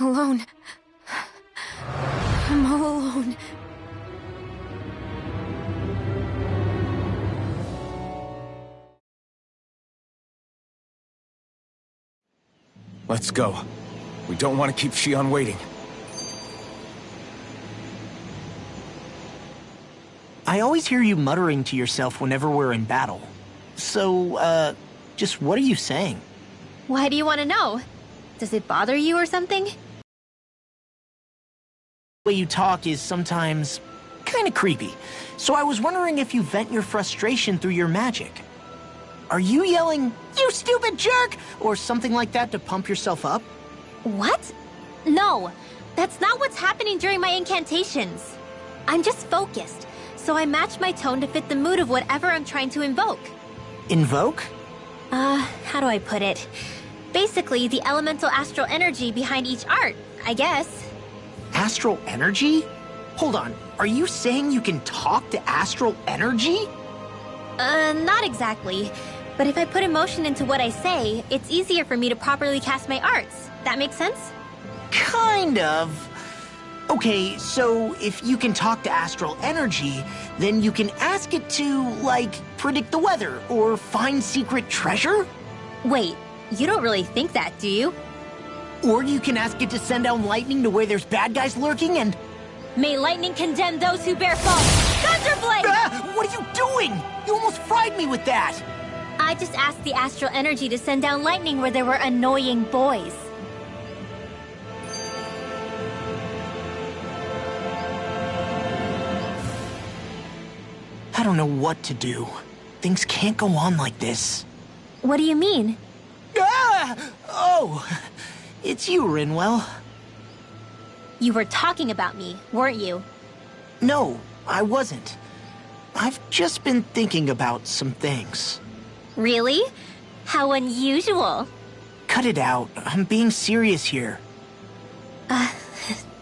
S4: Alone. I'm all alone.
S2: Let's go. We don't want to keep Shion waiting.
S5: I always hear you muttering to yourself whenever we're in battle. So, just what are you saying?
S4: Why do you want to know? Does it bother you or something?
S5: The way you talk is sometimes kind of creepy. So I was wondering if you vent your frustration through your magic. Are you yelling, "You stupid jerk," or something like that to pump yourself up?
S4: What? No. That's not what's happening during my incantations. I'm just focused, so I match my tone to fit the mood of whatever I'm trying to invoke.
S5: Invoke?
S4: How do I put it? Basically, the elemental astral energy behind each art, I guess.
S5: Astral energy? Hold on, are you saying you can talk to astral energy?
S4: Not exactly. But if I put emotion into what I say, it's easier for me to properly cast my arts. That makes sense?
S5: Kind of. Okay, so if you can talk to astral energy, then you can ask it to, like, predict the weather or find secret treasure?
S4: Wait, you don't really think that, do you?
S5: Or you can ask it to send down lightning to where there's bad guys lurking and...
S4: May lightning condemn those who bear false! Thunderblade!
S5: Ah, what are you doing? You almost fried me with that!
S4: I just asked the astral energy to send down lightning where there were annoying boys.
S5: I don't know what to do. Things can't go on like this.
S4: What do you mean?
S5: Ah! Oh, it's you, Rinwell.
S4: You were talking about me, weren't you?
S5: No, I wasn't. I've just been thinking about some things.
S4: Really? How unusual.
S5: Cut it out. I'm being serious here.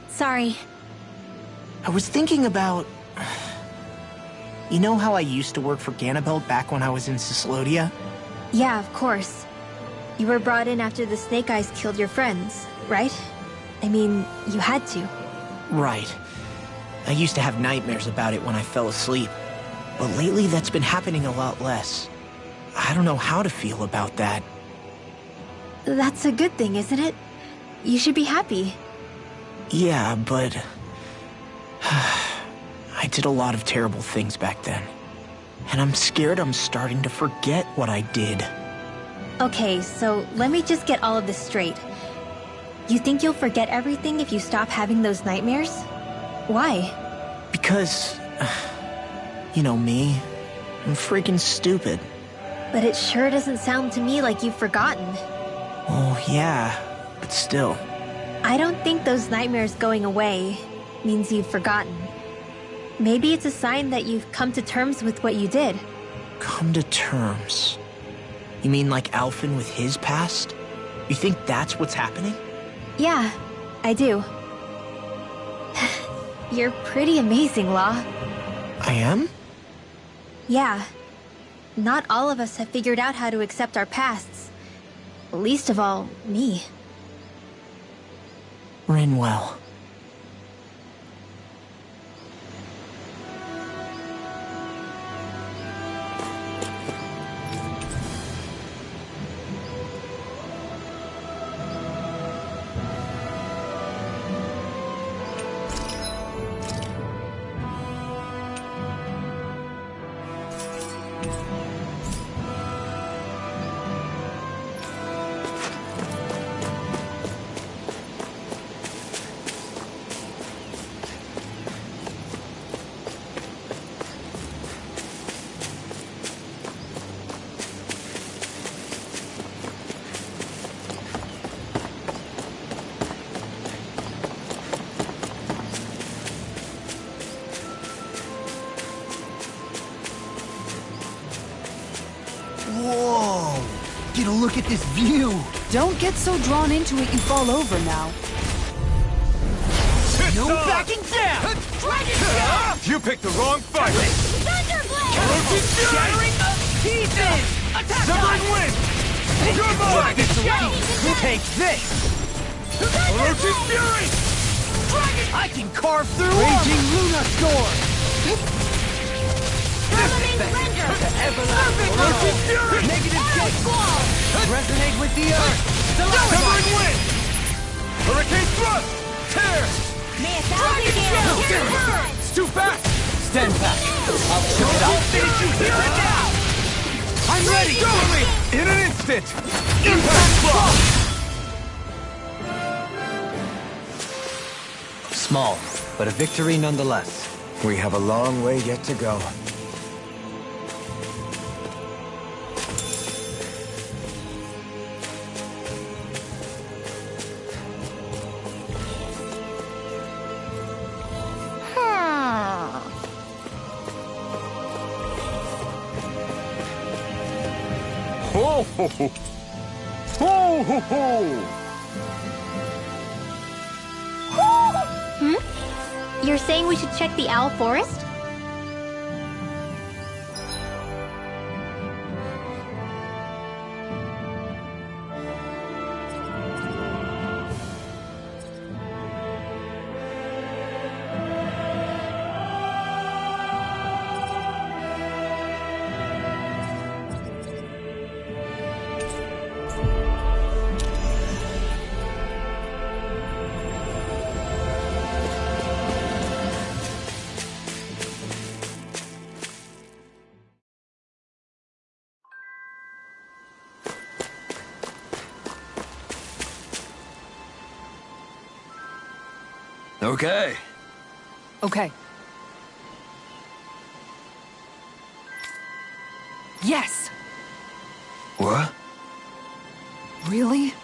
S4: Sorry.
S5: I was thinking about... You know how I used to work for Ganabelt back when I was in Cyslodia?
S4: Yeah, of course. You were brought in after the Snake Eyes killed your friends, right? I mean, you had to.
S5: Right. I used to have nightmares about it when I fell asleep. But lately that's been happening a lot less. I don't know how to feel about that.
S4: That's a good thing, isn't it? You should be happy.
S5: Yeah, but... I did a lot of terrible things back then. And I'm scared I'm starting to forget what I did.
S4: Okay, so let me just get all of this straight. You think you'll forget everything if you stop having those nightmares? Why?
S5: Because... You know me. I'm freaking stupid.
S4: But it sure doesn't sound to me like you've forgotten.
S5: Oh, yeah. But still.
S4: I don't think those nightmares going away means you've forgotten. Maybe it's a sign that you've come to terms with what you did.
S5: Come to terms? You mean like Alphen with his past? You think that's what's happening?
S4: Yeah, I do. You're pretty amazing, Law.
S5: I am?
S4: Yeah. Not all of us have figured out how to accept our pasts. Least of all, me.
S5: Rinwell. Whoa! Get a look at this view!
S7: Don't get so drawn into it you fall over now.
S5: No backing down!
S6: You picked the wrong fight!
S5: Orochi Shattering of pieces! Attack!
S6: Severing wind! Come on!
S5: Take this!
S6: Orochi Fury!
S5: I can carve through Raging Luna Sword!
S6: Orochi Fury!
S5: Negative kick! Resonate with the earth!
S6: Severing wind! Hurricane thrust! Tear!
S4: May a thousand gales
S6: It's too fast!
S1: Stand back. I'll chip it out.
S6: Did you hear it now?
S5: I'm ready!
S6: Go! In an instant! Impact block!
S1: Small, but a victory nonetheless.
S2: We have a long way yet to go.
S6: Ho ho ho! Ho ho ho!
S4: You're saying we should check the Owl Forest?
S6: Okay.
S3: Okay. Yes!
S6: What?
S3: Really?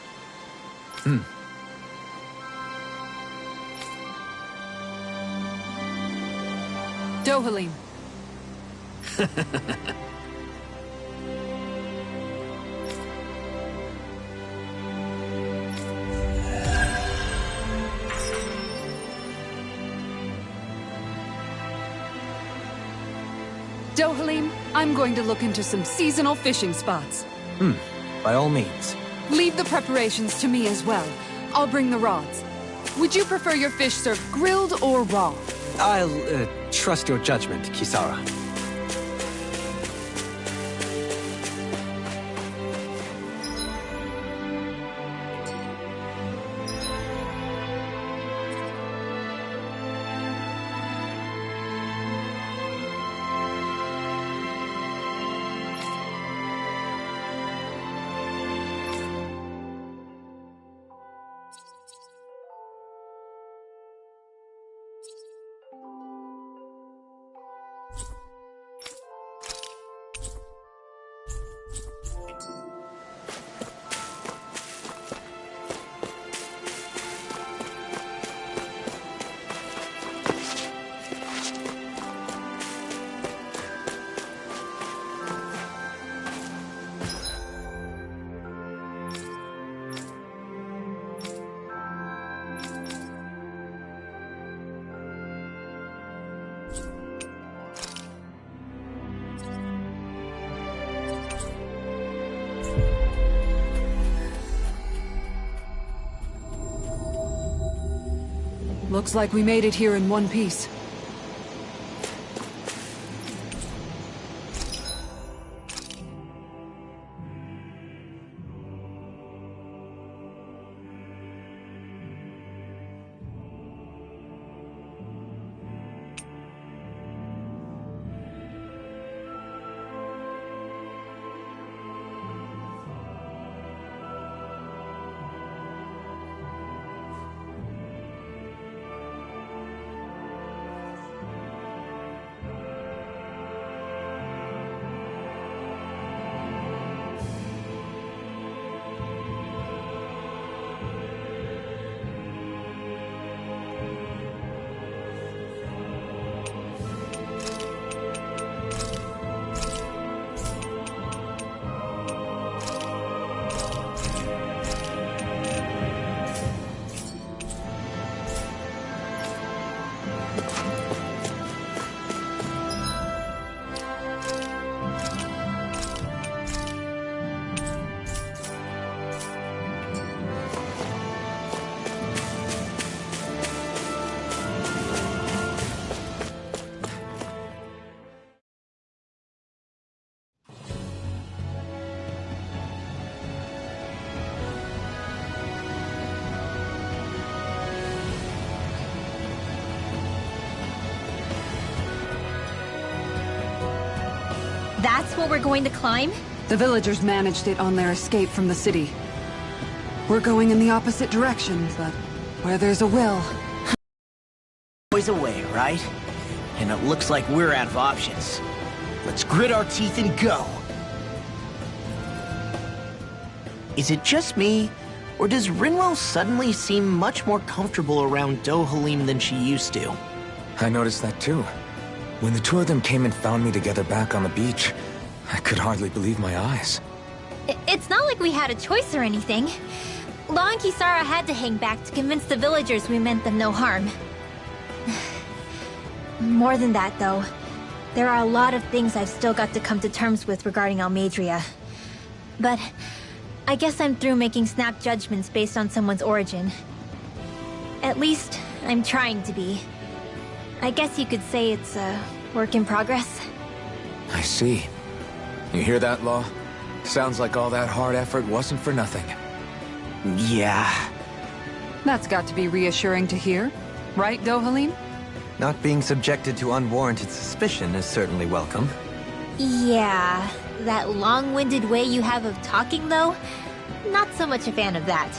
S3: Dohalim. Dohalim, I'm going to look into some seasonal fishing spots.
S1: By all means.
S3: Leave the preparations to me as well. I'll bring the rods. Would you prefer your fish served grilled or raw?
S1: I'll, trust your judgment, Kisara.
S3: Looks like we made it here in one piece.
S4: That's what we're going to climb?
S3: The villagers managed it on their escape from the city. We're going in the opposite direction, but where there's a will...
S5: Always away, right? And it looks like we're out of options. Let's grit our teeth and go. Is it just me, or does Rinwell suddenly seem much more comfortable around Dohalim than she used to?
S2: I noticed that too. When the two of them came and found me together back on the beach, I could hardly believe my eyes.
S4: It's not like we had a choice or anything. Law and Kisara had to hang back to convince the villagers we meant them no harm. More than that, though. There are a lot of things I've still got to come to terms with regarding Almeidrea. But I guess I'm through making snap judgments based on someone's origin. At least, I'm trying to be. I guess you could say it's a work in progress.
S2: I see. You hear that, Law? Sounds like all that hard effort wasn't for nothing.
S5: Yeah.
S3: That's got to be reassuring to hear. Right, Dohalim?
S1: Not being subjected to unwarranted suspicion is certainly welcome.
S4: Yeah, that long-winded way you have of talking, though? Not so much a fan of that.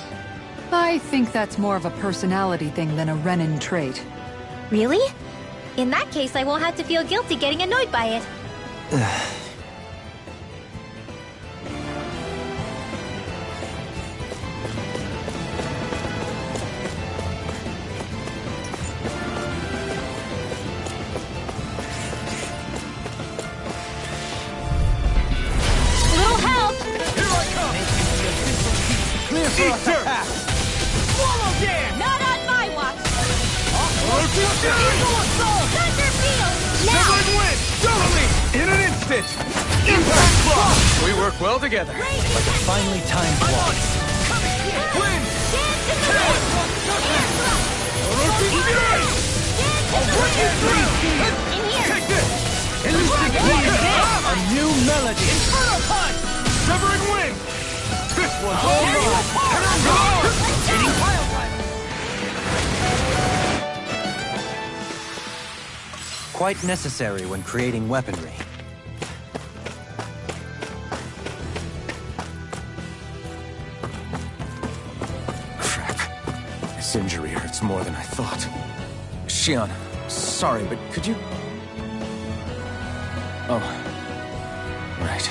S3: I think that's more of a personality thing than a Renin trait.
S4: Really? In that case, I won't have to feel guilty getting annoyed by it.
S6: Here I come! Clear for us a path! Swallow dance!
S4: Not on my watch!
S6: Orochi Assault!
S4: Thunder Field!
S6: Severing Wind! Dohalim! In an instant! Impact Block! We work well together.
S1: Finally time flies.
S6: Wind!
S4: Dance in the wind!
S6: Orochi Fury! I'll run you through!
S4: In here!
S6: Take this!
S1: A new melody.
S6: Inferno Punch! Severing Wind! This one's all mine! Hitting pile
S1: Quite necessary when creating weaponry.
S2: Crap. This injury hurts more than I thought. Shion, sorry, but could you... Oh. Right.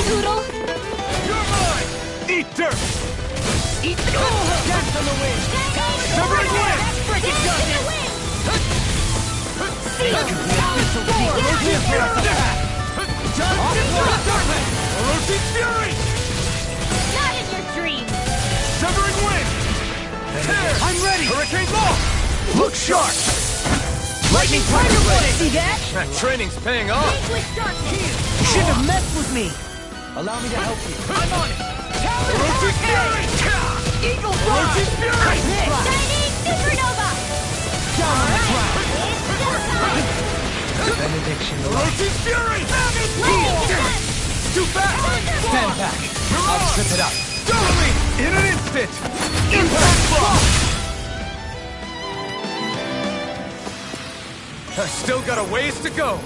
S4: Noodle!
S6: You're mine! Eat dirt!
S4: Eat the
S6: Dance on the wind! Severing Wind! Orochi Fury!
S4: Not in your dreams!
S6: Severing Wind! Tear!
S1: I'm ready!
S6: Hurricane Ball! Look sharp!
S1: Lightning Tiger Blade!
S7: See that?
S2: That training's paying off!
S4: With darkness!
S1: You shouldn't have messed with me! Allow me to help you.
S6: I'm on it! Orochi Fury!
S7: Eagle
S6: Orochi Fury!
S4: Shining Supernova!
S1: Down on the ground!
S4: It's still time!
S1: Benediction.
S6: Orochi Fury!
S4: Lightning defense!
S6: Too fast!
S1: Stand back. I'll strip it out.
S6: Dohalim! In an instant! Impact Block! I've still got a ways to go.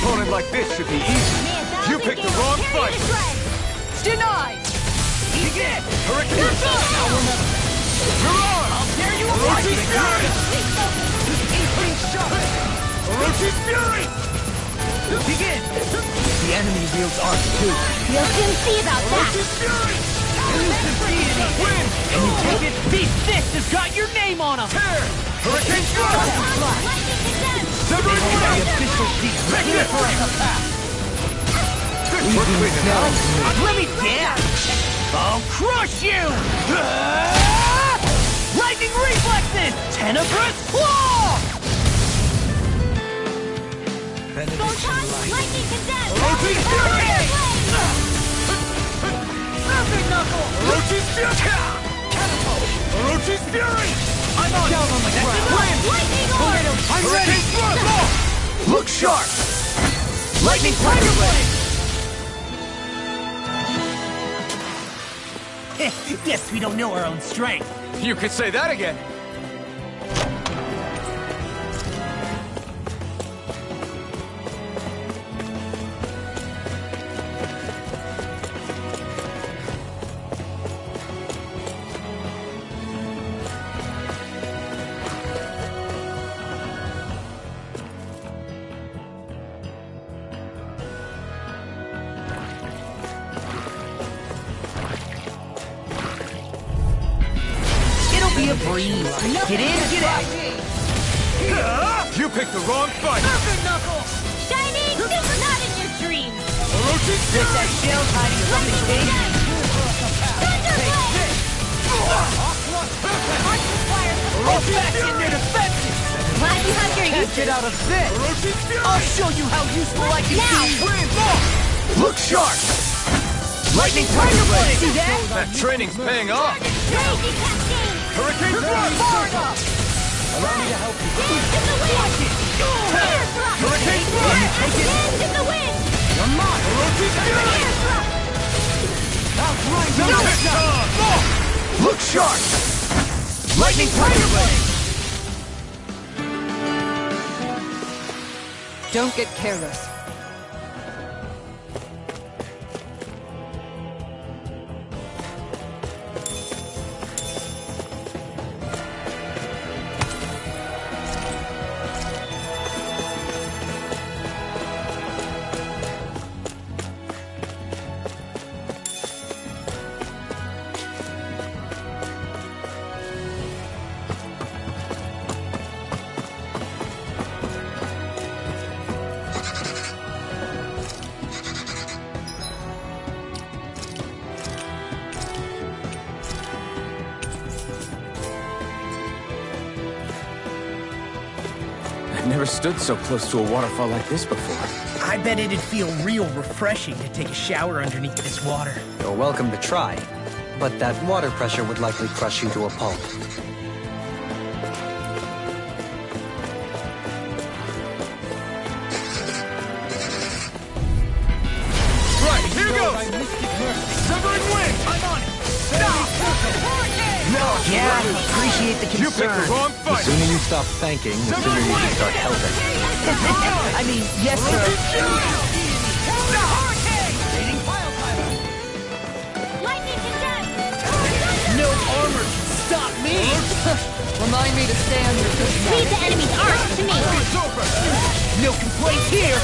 S6: Opponent like this should be easy. You picked the wrong fight.
S7: Denied!
S6: Begin! Hurricane! Now we'll never. You're on! I'll tear you apart! Orochi Fury!
S7: Inkling shot!
S6: Orochi Fury!
S1: Begin! The enemy wields arc too.
S4: You'll soon see about that!
S6: Orochi Fury! Win!
S1: Can you take it?
S7: These fists has got your name on them!
S6: Tear! Hurricane Strike!
S4: Lightning defense!
S6: Severing
S1: The
S6: Wind!
S1: official seat.
S6: Make it! Good work cleaning house!
S7: Let me down! I'll crush you! Lightning Tenebrous Claw!
S4: Photon, lightning condensed!
S6: Orochi's Fury!
S7: Surfing Knuckle!
S6: Orochi's Fury! Catapult! Orochi's Fury!
S7: I'm on! Down on the ground!
S4: Lightning orb!
S7: I'm ready!
S6: Look sharp!
S7: Lightning Tiger Blade!
S5: Guess we don't know our own strength.
S6: You could say that again.
S7: Be a breeze. Get in, get out.
S6: You picked the wrong fight!
S7: Surfing Knuckle!
S4: Shining, not in your dreams!
S6: Orochi's
S7: Get that
S6: Fury!
S7: shell hiding from the cage. Back in your defenses!
S4: Glad you have your
S7: Can't get out of this!
S6: Orochi's Fury!
S7: I'll show you how useful I can be!
S6: Look sharp!
S7: Lightning Tiger Blade! See that?
S6: That training's paying off!
S4: Raging Cascade!
S6: Hurricane Thrust!
S7: Far enough!
S6: Allow me to help you.
S4: Dance in the wind! Air thrust!
S6: Hurricane Thrust!
S4: Dance in the wind!
S7: You're mine!
S6: Orochi's Fury!
S4: Air thrust!
S6: Look sharp!
S7: Lightning Tiger Blade! Don't get careless.
S2: I've never stood so close to a waterfall like this before.
S5: I bet it'd feel real refreshing to take a shower underneath this water.
S1: You're welcome to try, but that water pressure would likely crush you to a pulp.
S6: Right, here goes! Severing Wind!
S7: I'm on it! Stop! Hurricane!
S6: Now it's
S5: Yeah,
S6: ready.
S5: appreciate the
S6: You picked the
S5: concern.
S6: wrong
S1: The
S6: fight!
S1: sooner you stop thanking, the sooner you can start helping.
S7: I mean, yes, sir. Hurricane! Rating pile driver!
S4: Lightning condensed!
S7: No armor can stop me! Remind me to stay on your good side.
S4: Leave the enemy's arms to me!
S6: It's over!
S7: No complaints here!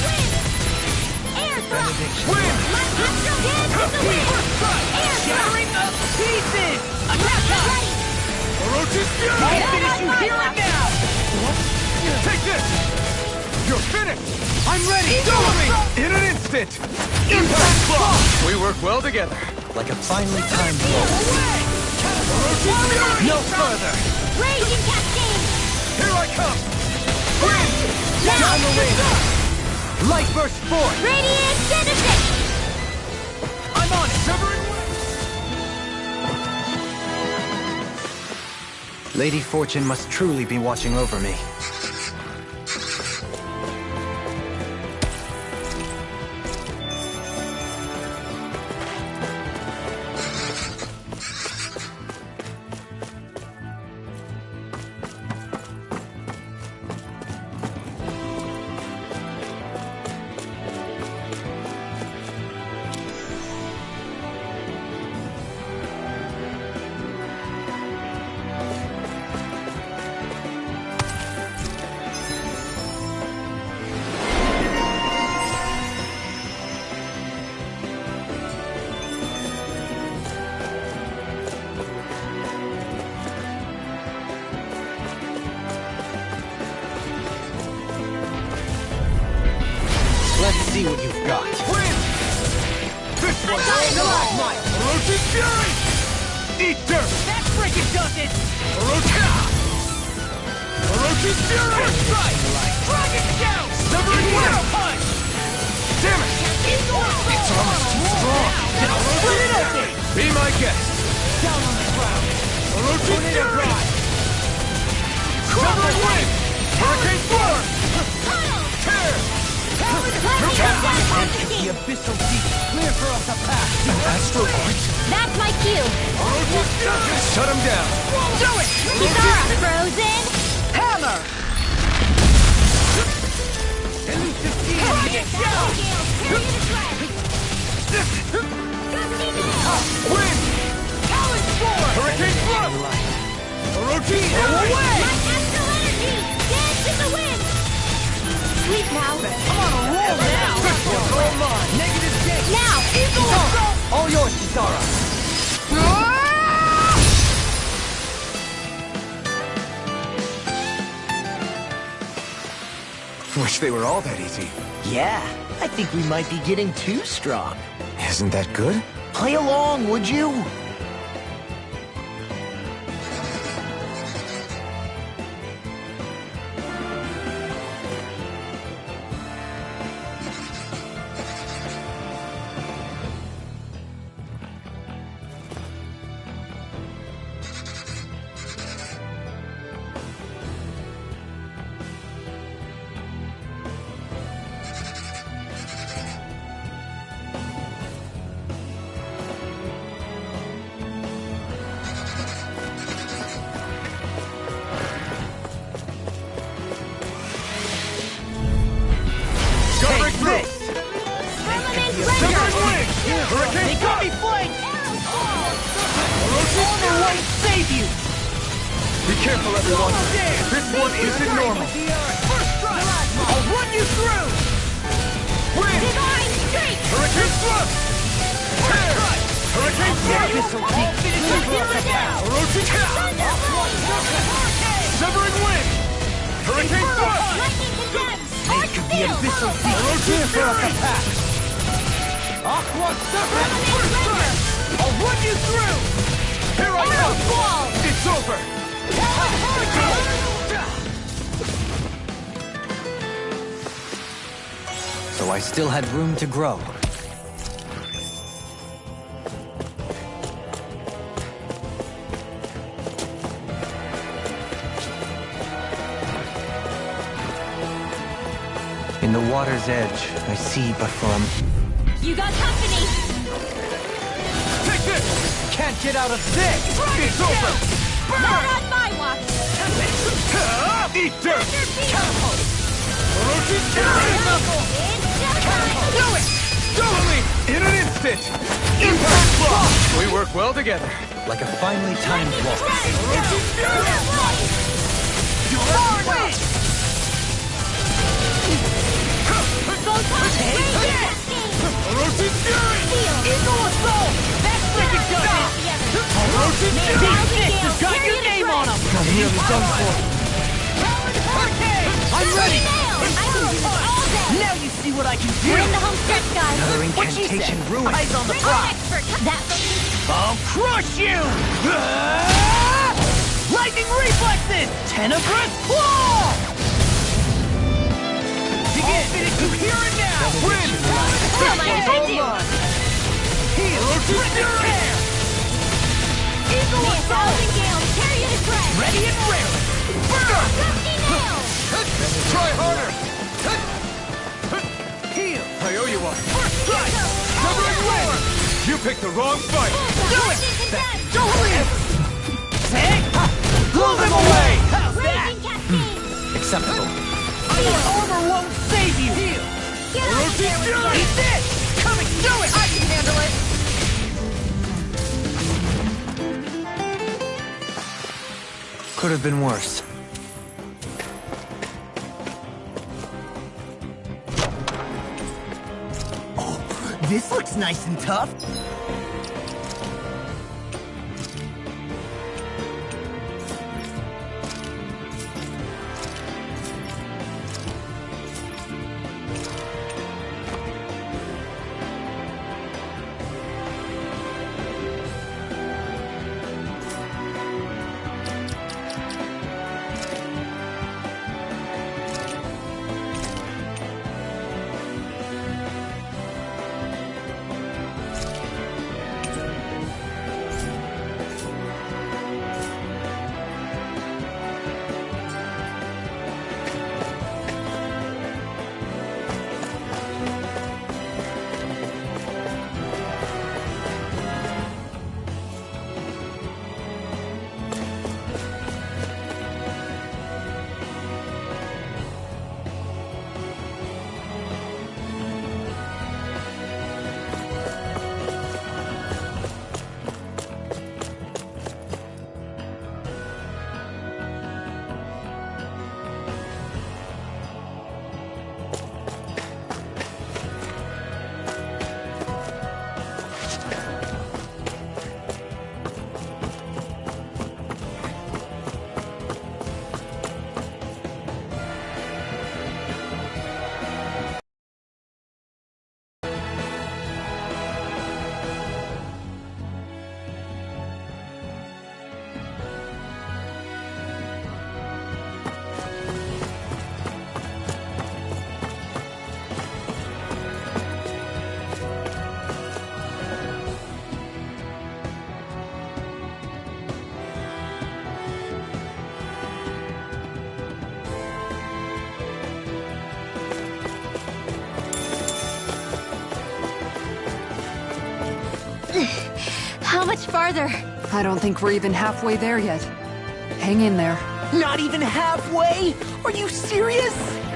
S4: Air thrust!
S6: Win!
S4: Dance in the wind! Air thrust!
S7: Shattering of pieces! Attack us!
S4: Ready!
S6: Orochi's Fury!
S7: I'll finish you here and now!
S6: Take this! You're finished!
S7: I'm ready!
S6: Go me! In an instant! Impact Claw! We work well together.
S1: Like a finely timed blow.
S6: Orochi's Fury!
S7: No further!
S4: Raging Cascade!
S6: Here I come! Wind!
S7: Down the wind! Light burst forth!
S4: Radiant Genesis!
S7: I'm on it!
S6: Severing Wind!
S1: Lady Fortune must truly be watching over me. Let's see what you've got.
S6: Wind! This one's all mine! Orochi's Fury! Eat dirt!
S7: That freaking does it!
S6: Orochi! Orochi's Fury! Strike! Dragon Shout! Severing Wind! Punch! Damn it! It's almost too strong! Split it open! Be my guest! Down on the ground! Orochi's Fury! Severing Wind! Hurricane Storm! Tear!
S5: The abyssal deep, clear for us a path.
S2: Astral Arch?
S4: That's my cue.
S6: Orochi's Fury!
S2: Shut him down!
S6: Do it!
S4: Kisara, frozen.
S5: Hammer!
S6: Elusive Team!
S4: Dragon Shout! Carry it aside. Gusty Nail!
S6: Wind!
S5: Talon Sword!
S6: Hurricane Thrust! Orochi,
S5: Go away!
S4: My astral energy! Dance in the wind! Sleep now.
S5: I'm on a roll now! All mine! Negative gate!
S4: Now!
S5: Eagle Assault! All yours, Kisara!
S2: Wish they were all that easy.
S5: Yeah, I think we might be getting too strong.
S2: Isn't that good?
S5: Play along, would you? They got me flanked! Armor won't save you!
S6: Be careful, everyone. This one isn't normal.
S5: First strike! I'll run you through!
S6: Wind!
S4: Divine Streak!
S6: Hurricane Thrust! Tear! Hurricane Thrust!
S5: I'll finish you for us now!
S6: Orochi Tap! Severing Wind! Hurricane Thrust!
S4: Lightning condemns!
S5: Make
S4: Arch
S5: of the
S4: Steel!
S5: abyssal deep clear for us a path! Aqua Serpent! First strike! I'll run you through!
S6: Here I
S4: Arrow
S6: come!
S4: Squall!
S6: It's over!
S1: So I still had room to grow. In the water's edge, I see but from...
S4: You got company!
S6: Take this!
S5: Can't get out of this!
S6: It's over!
S4: Not on my watch!
S6: Eat dirt! Orochi
S4: It's
S6: Fury!
S4: showtime!
S6: Do it! Totally! In an instant! Impact block! We work well together.
S1: like a finely timed waltz.
S6: Orochi Fury!
S5: Forward way!
S6: Orochi Fury!
S5: Eagle Assault! That's like it does it!
S6: Orochi Fury!
S5: These six have got your name on them!
S1: I'm nearly done for.
S5: I'm ready!
S4: Now
S5: Now you see what I can do!
S4: we're in the home stretch, guys.
S1: Another
S5: What she
S1: incantation
S5: said.
S1: ruined.
S5: Eyes on the
S4: Bring on
S5: prize!
S4: expert. That
S5: I'll crush you! Lightning reflexes! Tenebrous claw! Begin! Finish you here and now!
S6: Win!
S4: What am I gonna do?
S5: Heal! Trigger air! Eagle
S4: May a
S5: Assault!
S4: thousand gales carry you to tread.
S5: Ready and rare! Burn!
S4: Gusty nail.
S6: Try harder!
S5: Heal!
S6: I owe you one.
S5: First strike!
S6: Severing Wind! You picked the wrong fight!
S5: Do it!
S4: Condemned.
S5: Don't leave! Take! Blow them away! How's that?
S4: Raging cascade.
S1: Acceptable.
S5: Your armor won't save you! Heal!
S4: Get out there with
S6: Fury.
S5: Eat this! Coming! Do it! I can handle it!
S1: Could have been worse.
S5: This looks nice and tough.
S4: much farther.
S3: I don't think we're even halfway there yet. Hang in there.
S5: Not even halfway? Are you serious?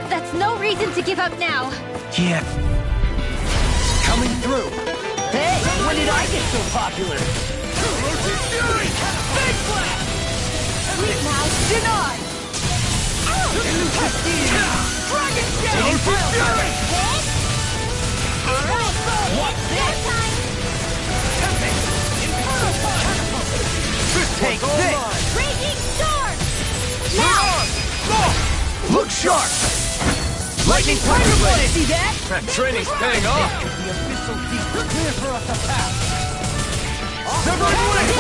S4: That's no reason to give up now.
S5: Yeah. Coming through. Hey, when did I get so popular? Big blast!
S4: Sleep now.
S3: Denied!
S5: Dragon Gale! Fury!
S4: Alright,
S5: What's this?
S4: time.
S5: Take this!
S4: Raging storm! Now!
S6: Look sharp!
S5: Lightning Tiger Blade! See that?
S6: That training's paying off!
S5: The abyssal deep. Clear for us to pass.
S6: Severed Blade!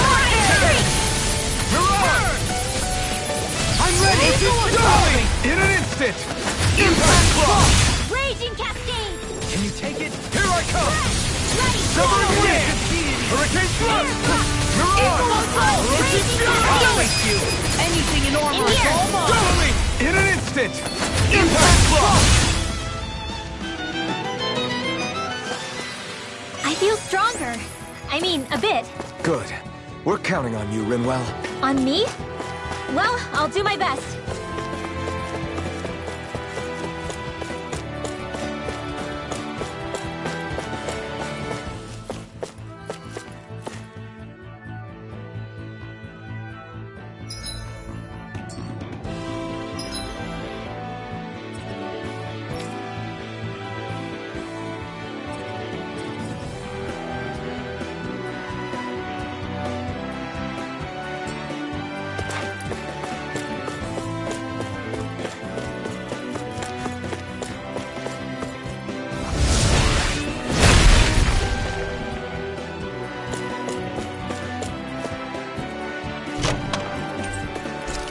S6: Mirage!
S5: I'm ready!
S6: Going! In an instant! Impact Claw!
S4: Raging cascade!
S5: Can you take it?
S6: Here I come!
S4: Ready!
S6: Severed Blade! Hurricane Thrust! Mirage!
S4: Raging
S5: I'll
S4: cascade!
S5: face you! Anything in armor
S4: In
S5: is
S4: here.
S5: all mine!
S6: Totally! In an instant! Impact Claw!
S4: I feel stronger. I mean, a bit.
S2: Good. We're counting on you, Rinwell.
S4: On me? Well, I'll do my best.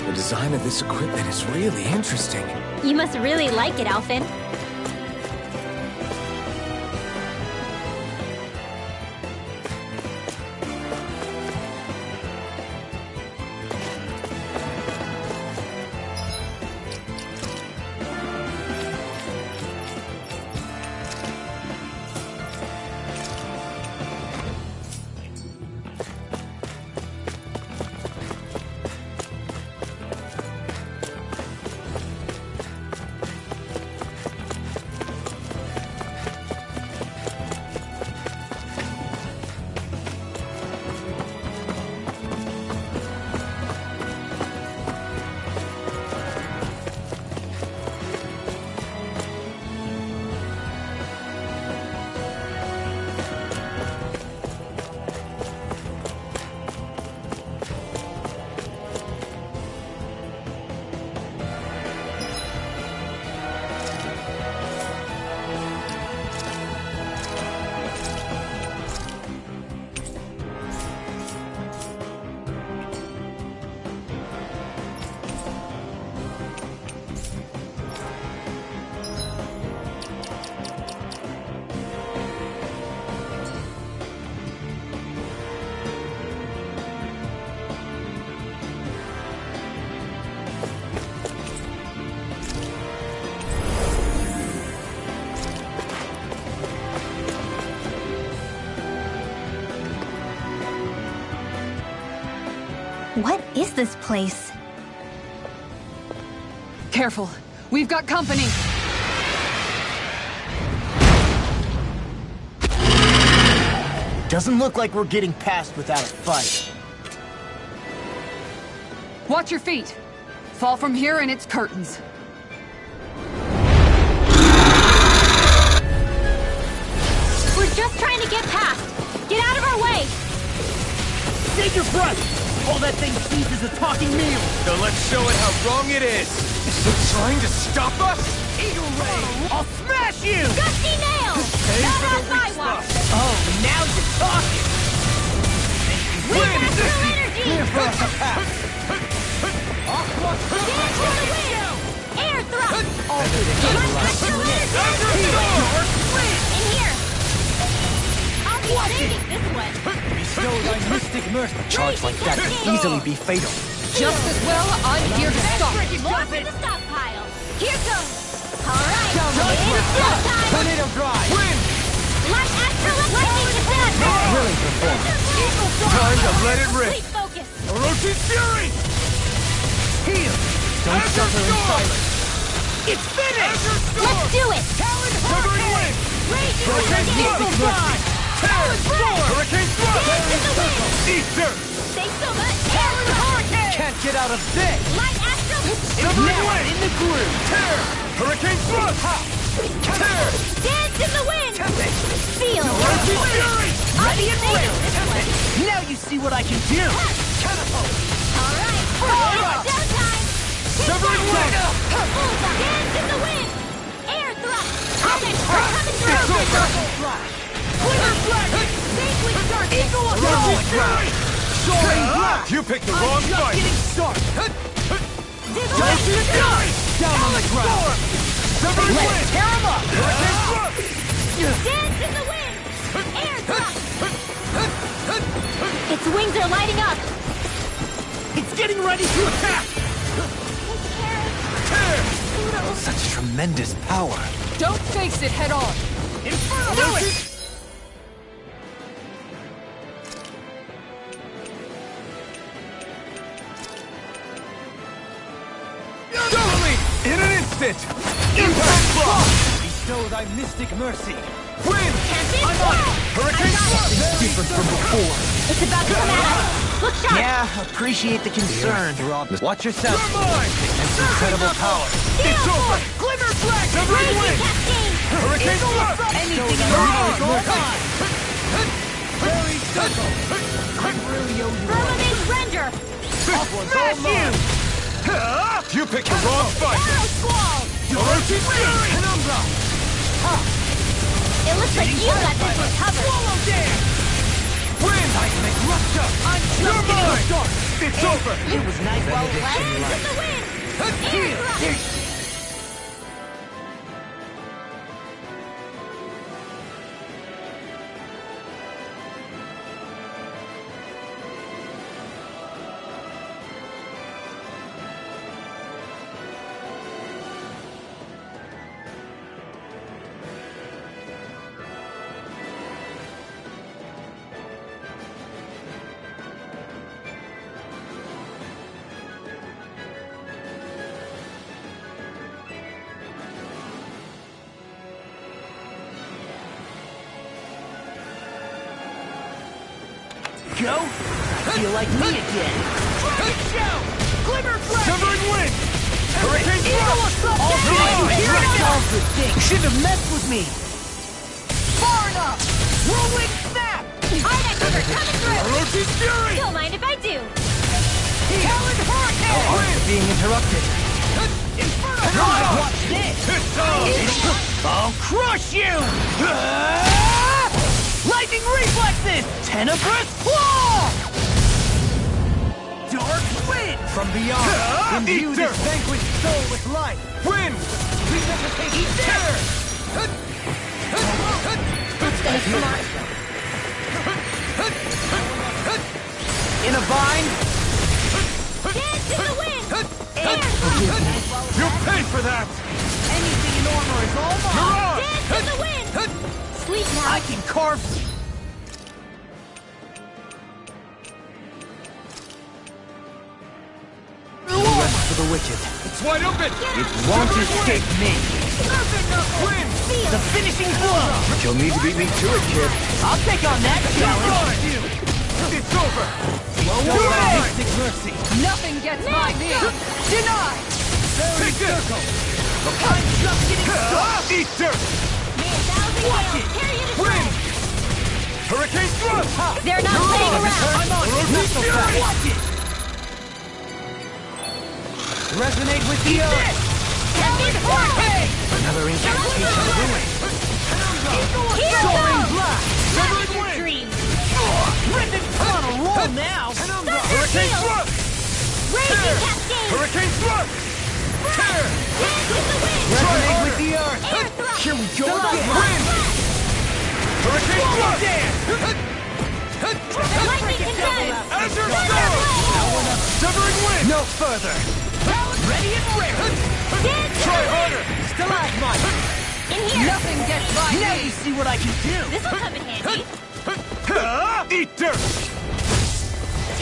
S2: The design of this equipment is really interesting.
S4: You must really like it, Alphen. What is this place?
S3: Careful. We've got company.
S5: Doesn't look like we're getting past without a fight.
S3: Watch your feet. Fall from here and it's curtains.
S4: We're just trying to get past. Get out of our way!
S5: Take your breath! All that thing sees is a talking meal!
S6: Now let's show it how wrong it is! Is it trying to stop us?
S5: Eagle Ray! I'll smash you!
S4: Gusty nail! Not on my watch!
S5: Oh, now you're talking!
S4: Wind astral energy!
S5: Clear for us to pass!
S4: Dance for the wind! Air thrust! Run astral energy! In here! I'll be saving this one!
S5: Bestow thy mystic mirth! A charge like that can easily be fatal.
S3: Just as well, I'm here to stop.
S4: More for the stockpile! Here goes! Alright,
S5: Charge
S4: it's
S5: like
S4: go
S5: that!
S4: time!
S5: Tornado drive!
S6: Wind!
S4: Light astral lightning attack!
S5: Thrilling performance!
S4: Eagle
S6: Time to let it rip!
S4: Complete focus!
S6: Orochi's Fury!
S5: Heal! Don't
S6: Azure
S5: suffer in
S6: Storm!
S5: silence. It's finished!
S6: Azure Storm!
S4: Let's do it!
S5: Talon
S6: Severing
S5: Hurricane!
S6: Wing!
S4: Rage in the
S6: Hurricane
S4: wind!
S6: Eagle Fly! Tear! Hurricane Thrust!
S4: Dance in the wind!
S6: Easter!
S4: Thanks so much!
S5: Talon Hurricane! Can't get out of this!
S4: Light Astral!
S6: Severing
S5: Now I'm
S6: Wing!
S5: in the groove!
S6: Tear! Hurricane Thrust! Tear!
S4: Dance in the wind! Feel!
S6: Orochi's Fury!
S5: Ready and
S4: Nailed
S5: ready!
S4: this one!
S5: Now you see what I can do! Catapult!
S4: Alright!
S5: Fire!
S4: Showtime!
S6: Severing Wing!
S4: Bullseye! Dance in the wind! Air thrust! Coming
S6: It's
S4: through!
S6: over!
S5: Flash! Glitter Flash!
S4: Sync with darkness!
S5: Eagle of
S6: Orochi's Fury!
S5: Soaring Blast!
S6: You picked the
S5: I'm
S6: wrong
S5: just
S6: fight!
S5: getting started!
S6: Orochi's Fury!
S5: Down on the ground!
S6: Severing
S5: Let's
S6: Wing!
S5: tear him up!
S6: Hurricane Thrust!
S4: Dance in the wind! Air thrust! Its wings are lighting up!
S5: It's getting ready to attack!
S6: Tear!
S1: Such tremendous power.
S7: Don't face it head on.
S5: Inferno!
S6: Do it! Doubling! In an instant! Impact Block!
S5: Bestow thy mystic mercy!
S6: Wind!
S5: I'm on it!
S6: Hurricane Thrust!
S5: Different from before.
S4: It's about to come at us! Look sharp!
S5: Yeah, appreciate the concern. Watch yourself.
S6: You're mine!
S5: That's incredible power.
S6: It's over!
S5: Glimmer Flash!
S6: Severing
S4: Raging
S6: Wing!
S4: cascade!
S6: Hurricane Thrust!
S5: Anything in
S6: You're
S5: your
S6: on!
S5: all time. Fairy Circle. I really owe you one.
S4: Firmament Render!
S5: This one's all mine.
S6: You picked the wrong fight!
S4: Arrow Squall!
S6: Orochi's Fury!
S5: Penumbra.
S4: It looks like you got this one covered!
S5: Swallow Dance.
S6: Wind!
S5: Seismic Rupture. I'm just
S6: You're
S5: getting
S6: mine!
S5: started.
S6: It's over!
S5: It was nice while it
S4: Dance
S5: lasted.
S4: in the wind! Air thrust!
S5: Go. Feel like me again. Dragon Shout. Glimmer Flash.
S6: Severing Wing! Hurricane
S5: Eagle
S6: Thrust!
S5: Assault.
S6: All
S5: Here
S6: right.
S5: it all good things. Shouldn't have messed with me. Far enough. Whirlwind Snap.
S4: Alright, Quiver, coming through!
S6: Orochi's Fury!
S4: Don't mind if I do!
S5: Talon Hurricane.
S6: Wind!
S1: Being interrupted.
S5: Inferno. Watch this.
S6: It's on!
S5: I'll crush you. Lightning reflexes. Tenebrous Claw. Dark Wind. From beyond. Imbue
S6: Eater.
S5: this vanquished soul with light.
S6: Wind!
S5: Resuscitation
S6: Tear!
S5: in a bind.
S4: Dance in the wind! Air
S6: You pay for that!
S5: Anything in armor is all
S6: You're
S5: mine.
S6: on!
S4: Dance in the wind! Sleep now!
S5: I can carve.
S1: Rest for the wicked.
S6: It's wide open!
S5: It won't escape me.
S6: Wind!
S5: The finishing blow.
S2: You'll need to beat me to it, kid.
S5: I'll take on that challenge.
S6: It's over!
S5: Bestow
S6: You're
S5: thy
S6: mine!
S5: mystic mercy.
S7: Nothing gets by me.
S5: Denied.
S6: Take this!
S5: I'm just getting started.
S6: Eat dirt!
S5: Watch it.
S4: Carry it to
S6: Wind! Hurricane Thrust!
S4: They're not playing around!
S5: I'm on it.
S6: Orochi's
S5: Not so
S6: Fury.
S5: fast. Watch it. Resonate with the earth.
S4: Talon Hurricane!
S1: Another incantation ruined.
S5: Soaring blast.
S6: Severing Wing!
S4: Dream!
S5: Brendan's on a roll now.
S6: Hurricane
S4: Shield.
S6: Thrust!
S4: Raging
S6: Tear!
S4: Cascade!
S6: Hurricane Thrust! Tear!
S4: Dance in the wind!
S6: Try
S5: Resonate
S6: harder!
S5: with the earth.
S4: Air thrust!
S5: Here we go
S6: Wind!
S5: again.
S6: Hurricane Thrust!
S5: Dance.
S4: Lightning condense!
S6: Azure Storm! Severing Wing!
S5: No further. Ready and rare.
S4: Dance
S6: Try harder!
S5: Stalagmite.
S4: in here!
S7: Nothing gets by
S5: Now
S7: me.
S5: you see what I can do.
S4: This'll come in handy!
S6: Eat dirt!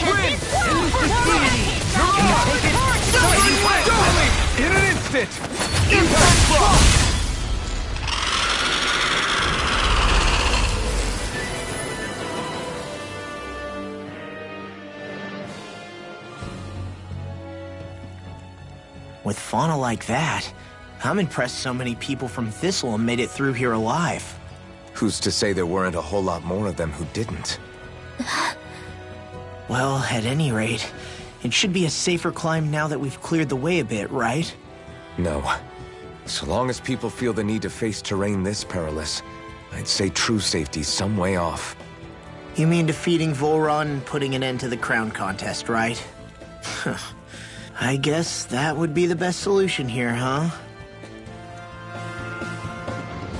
S6: Win! Can you take it? Dominating! In an instant! Impact Frost!
S5: With fauna like that, I'm impressed so many people from Thistleum made it through here alive.
S2: Who's to say there weren't a whole lot more of them who didn't?
S5: Well, at any rate, it should be a safer climb now that we've cleared the way a bit, right?
S2: No. So long as people feel the need to face terrain this perilous, I'd say true safety's some way off.
S5: You mean defeating Volron and putting an end to the crown contest, right? I guess that would be the best solution here, huh?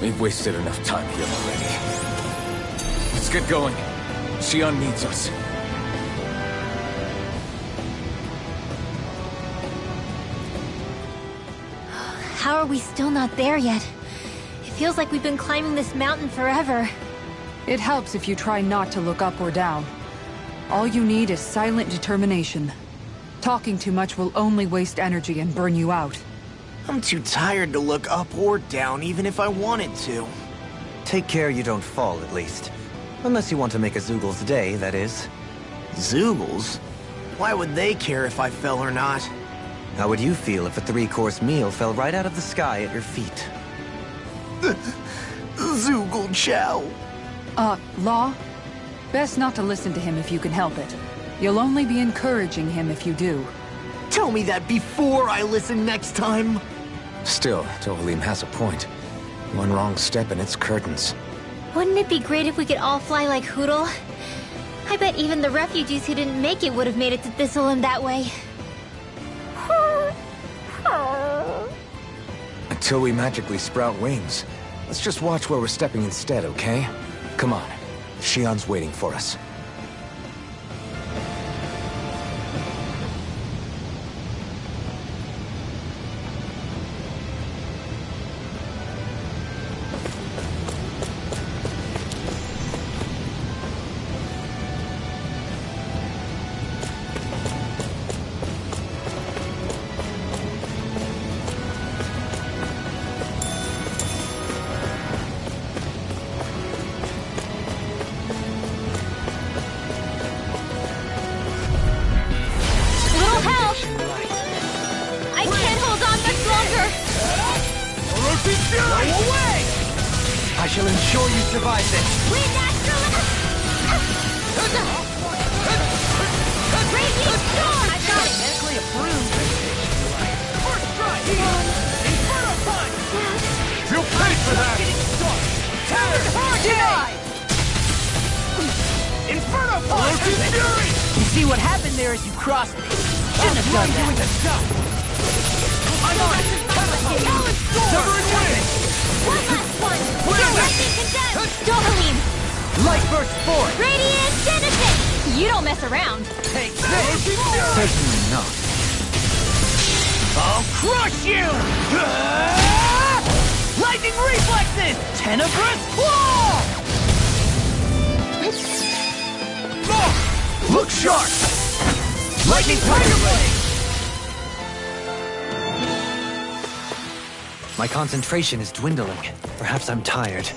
S2: We've wasted enough time here already. Let's get going. Xion needs us.
S4: How are we still not there yet? It feels like we've been climbing this mountain forever.
S3: It helps if you try not to look up or down. All you need is silent determination. Talking too much will only waste energy and burn you out.
S5: I'm too tired to look up or down, even if I wanted to.
S1: Take care you don't fall, at least. Unless you want to make a Zoogl's day, that is.
S5: Zoogles? Why would they care if I fell or not?
S1: How would you feel if a 3-course meal fell right out of the sky at your feet?
S5: Zoogle Chow.
S3: Law? Best not to listen to him if you can help it. You'll only be encouraging him if you do.
S5: Tell me that before I listen next time.
S2: Still, Dohalim has a point. One wrong step and it's curtains.
S4: Wouldn't it be great if we could all fly like Hootle? I bet even the refugees who didn't make it would have made it to Thistleum that way.
S2: Until we magically sprout wings, let's just watch where we're stepping instead, okay? Come on. Xion's waiting for us.
S1: I shall ensure you survive this.
S4: Raging storm! I got it!
S6: Medically approved. First strike! Inferno punch! You'll pay for that! Inferno punch! You see what happened there as you crossed me. Shouldn't have done that. I'm on it! Severing wind!
S4: One last one! Directing condensed! Dohalim!
S6: Light burst forth!
S4: Radiant Genesis! You don't mess around.
S6: Take this!
S1: Certainly not.
S6: I'll crush you! Lightning reflexes! Tenebrous claw! Look sharp! Lightning tiger blade!
S1: My concentration is dwindling. Perhaps I'm tired.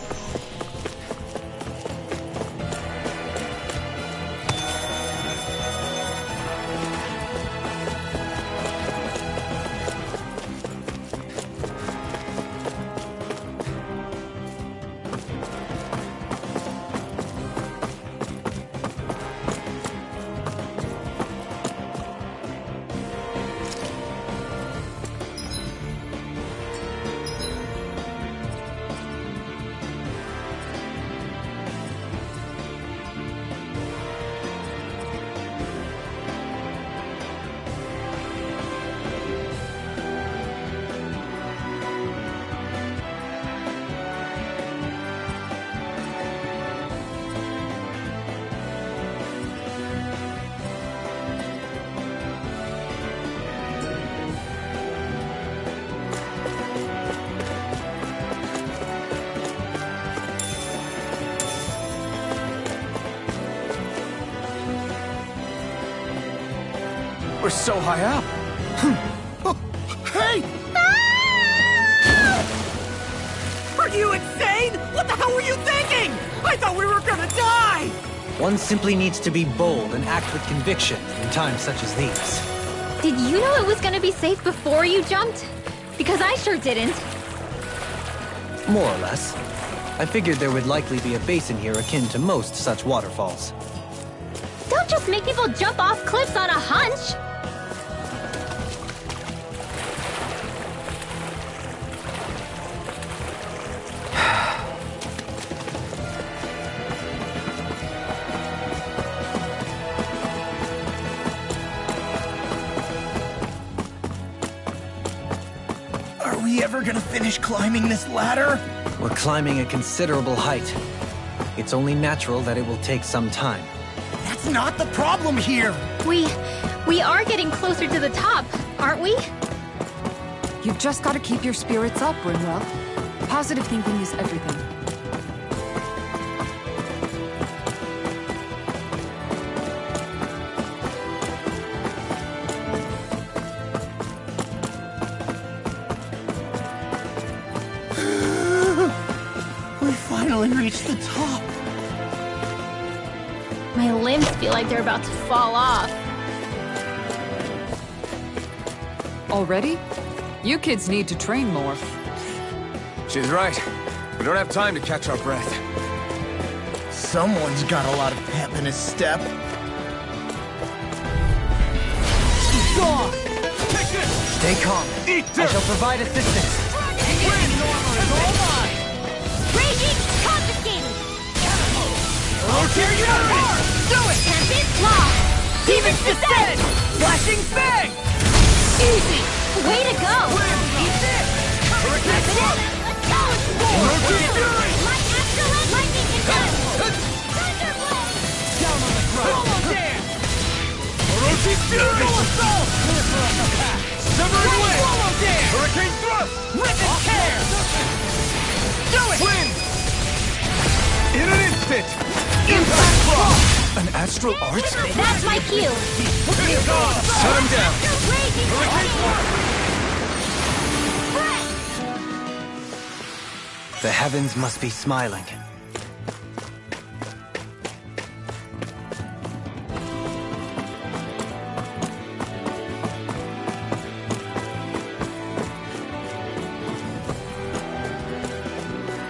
S6: We're so high up.
S5: Hey!
S8: Are you insane? What the hell were you thinking? I thought we were gonna die!
S1: One simply needs to be bold and act with conviction in times such as these.
S4: Did you know it was gonna be safe before you jumped? Because I sure didn't.
S1: More or less. I figured there would likely be a basin here akin to most such waterfalls.
S4: Don't just make people jump off cliffs on a hunch!
S5: Are we ever gonna finish climbing this ladder?
S1: We're climbing a considerable height. It's only natural that it will take some time.
S5: That's not the problem here!
S4: We are getting closer to the top, aren't we?
S3: You've just got to keep your spirits up, Rimwell. Positive thinking is everything.
S5: We finally reached the top.
S4: My limbs feel like they're about to fall off.
S3: Already? You kids need to train more.
S6: She's right. We don't have time to catch our breath.
S5: Someone's got a lot of pep in his step.
S6: Gone! Take this!
S1: Stay calm.
S6: Eat
S1: I
S6: dirt!
S1: shall provide assistance.
S4: Raging confiscated!
S6: I'll tear you apart!
S4: Do it! Tempest law!
S8: Demon's Descent! Flashing Fang!
S4: Easy! Way to go!
S6: Eat this! Hurricane Thrust!
S4: Let's go!
S6: Hurricane Fury!
S4: Light Astrolite lightning control! Thunderblade!
S6: Down on the ground! Solo dance! Orochi Fury! Assault! Severing Wind! Solo dance! Hurricane Thrust!
S8: Rip and tear! Do it!
S6: Wind! In an instant! Impact Frost! An astral art?
S4: That's my cue!
S6: It's gone! Shut him down!
S4: Raging
S6: Hurricane Thrust!
S1: The heavens must be smiling.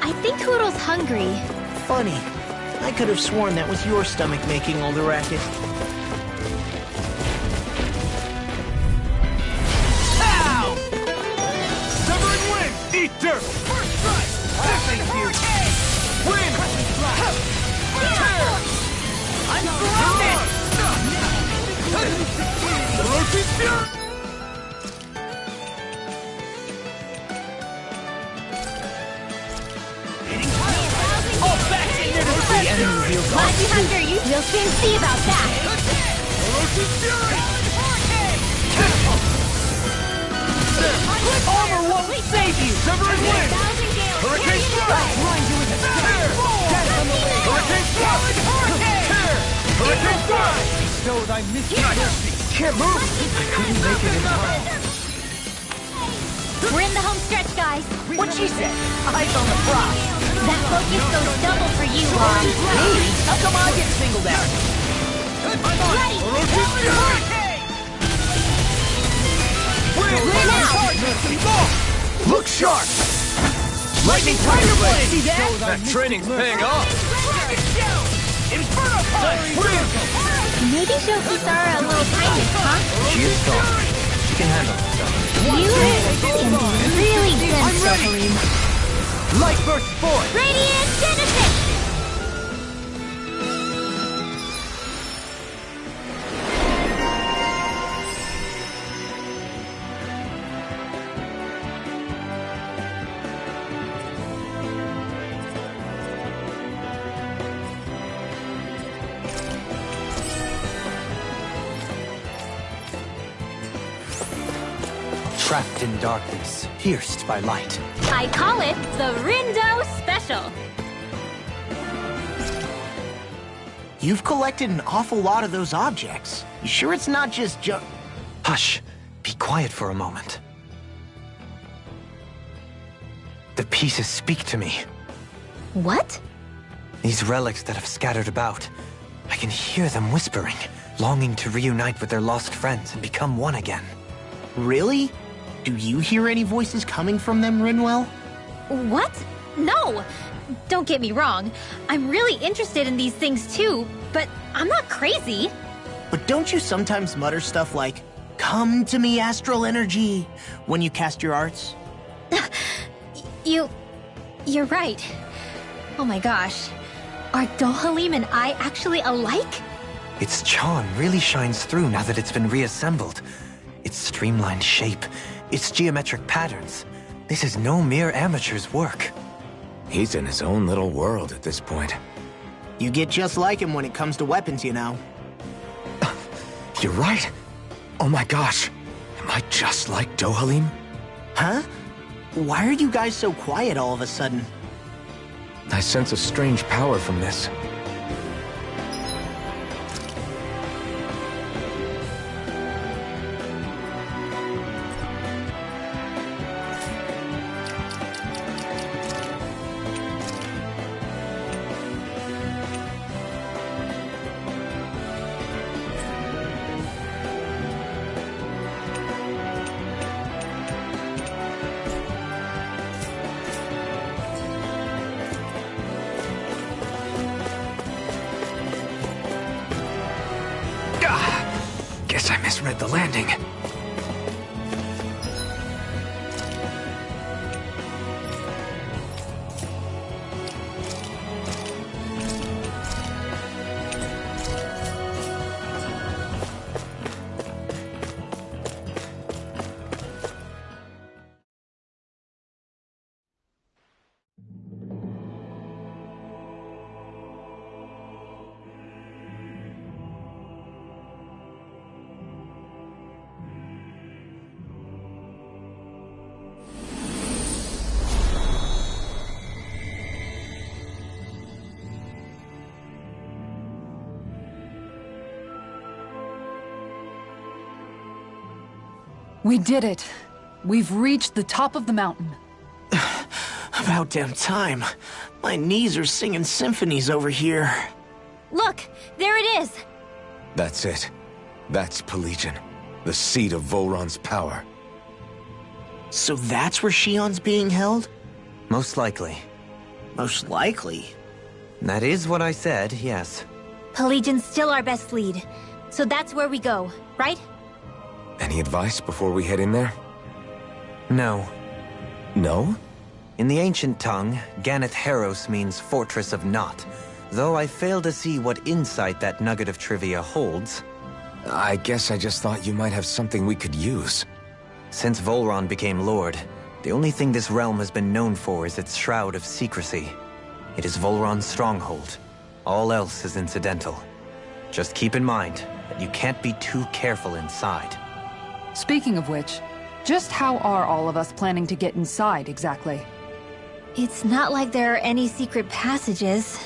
S4: I think Toodle's hungry.
S5: Funny. I could have sworn that was your stomach making all the racket.
S6: Ow! Severing Wind! Eat dirt! First strike! Thank you! Wind! Tear!
S8: I'm surrounded!
S6: Orochi Fury!
S1: The enemy feels
S4: Glad you have your use. We'll soon see about that.
S6: Orochi Fury!
S8: Armor won't save you!
S6: Severing Wind!
S4: Thousand gales.
S6: Hurricane Thrust! Tear! Hurricane Thrust! Tear! Hurricane Thrust!
S1: bestowed I miss you.
S6: Can't move!
S1: I couldn't make it in time.
S4: We're in the home stretch, guys.
S8: What she said? Eyes on the prize.
S4: That focus goes double for you, Mom.
S8: Me? How come I get singled out?
S4: Ready.
S6: Orochi Fury!
S4: We're now.
S6: Look sharp!
S8: Lightning Tiger Blade! See that?
S6: That training's paying off!
S8: Inferno Punch!
S4: Maybe show Kisara a little kindness, huh?
S1: She is strong. She can handle herself.
S4: You can be really good, Celine.
S8: Light Burst Force!
S4: Radiant Genesis!
S1: Trapped in darkness, pierced by light.
S4: I call it the Rindo Special.
S5: You've collected an awful lot of those objects. You sure it's not just
S1: Hush. Be quiet for a moment. The pieces speak to me.
S4: What?
S1: These relics that have scattered about. I can hear them whispering, longing to reunite with their lost friends and become one again.
S5: Really? Do you hear any voices coming from them, Rinwell?
S4: What? No! Don't get me wrong. I'm really interested in these things too, but I'm not crazy.
S5: But don't you sometimes mutter stuff like, "Come to me, astral energy," when you cast your arts?
S4: You're right. Oh my gosh. Are Dohalim and I actually alike?
S1: Its charm really shines through now that it's been reassembled. Its streamlined shape, its geometric patterns. This is no mere amateur's work.
S2: He's in his own little world at this point.
S5: You get just like him when it comes to weapons, you know.
S2: You're right. Oh my gosh. Am I just like Dohalim?
S5: Huh? Why are you guys so quiet all of a sudden?
S2: I sense a strange power from this. Guess I misread the landing.
S3: We did it. We've reached the top of the mountain.
S5: About damn time. My knees are singing symphonies over here.
S4: Look, there it is.
S2: That's it. That's Pelegion, the seat of Volron's power.
S5: So that's where Shion's being held?
S1: Most likely.
S5: Most likely.
S1: That is what I said, yes.
S4: Pelegion's still our best lead. So that's where we go, right?
S2: Any advice before we head in there?
S1: No.
S2: No?
S1: In the ancient tongue, Ganeth Heros means Fortress of Naught, though I fail to see what insight that nugget of trivia holds.
S2: I guess I just thought you might have something we could use.
S1: Since Volron became Lord, the only thing this realm has been known for is its shroud of secrecy. It is Volron's stronghold. All else is incidental. Just keep in mind that you can't be too careful inside.
S3: Speaking of which, just how are all of us planning to get inside exactly?
S4: It's not like there are any secret passages.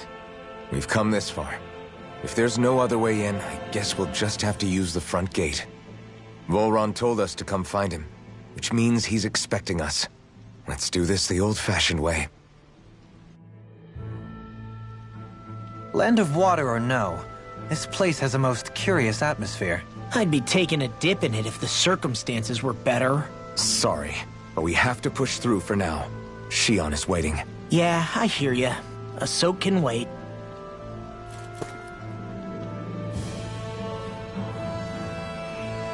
S2: We've come this far. If there's no other way in, I guess we'll just have to use the front gate. Volron told us to come find him, which means he's expecting us. Let's do this the old-fashioned way.
S1: Land of water or no, this place has a most curious atmosphere.
S5: I'd be taking a dip in it if the circumstances were better.
S2: Sorry, but we have to push through for now. Shion is waiting.
S5: Yeah, I hear ya. A soak can wait.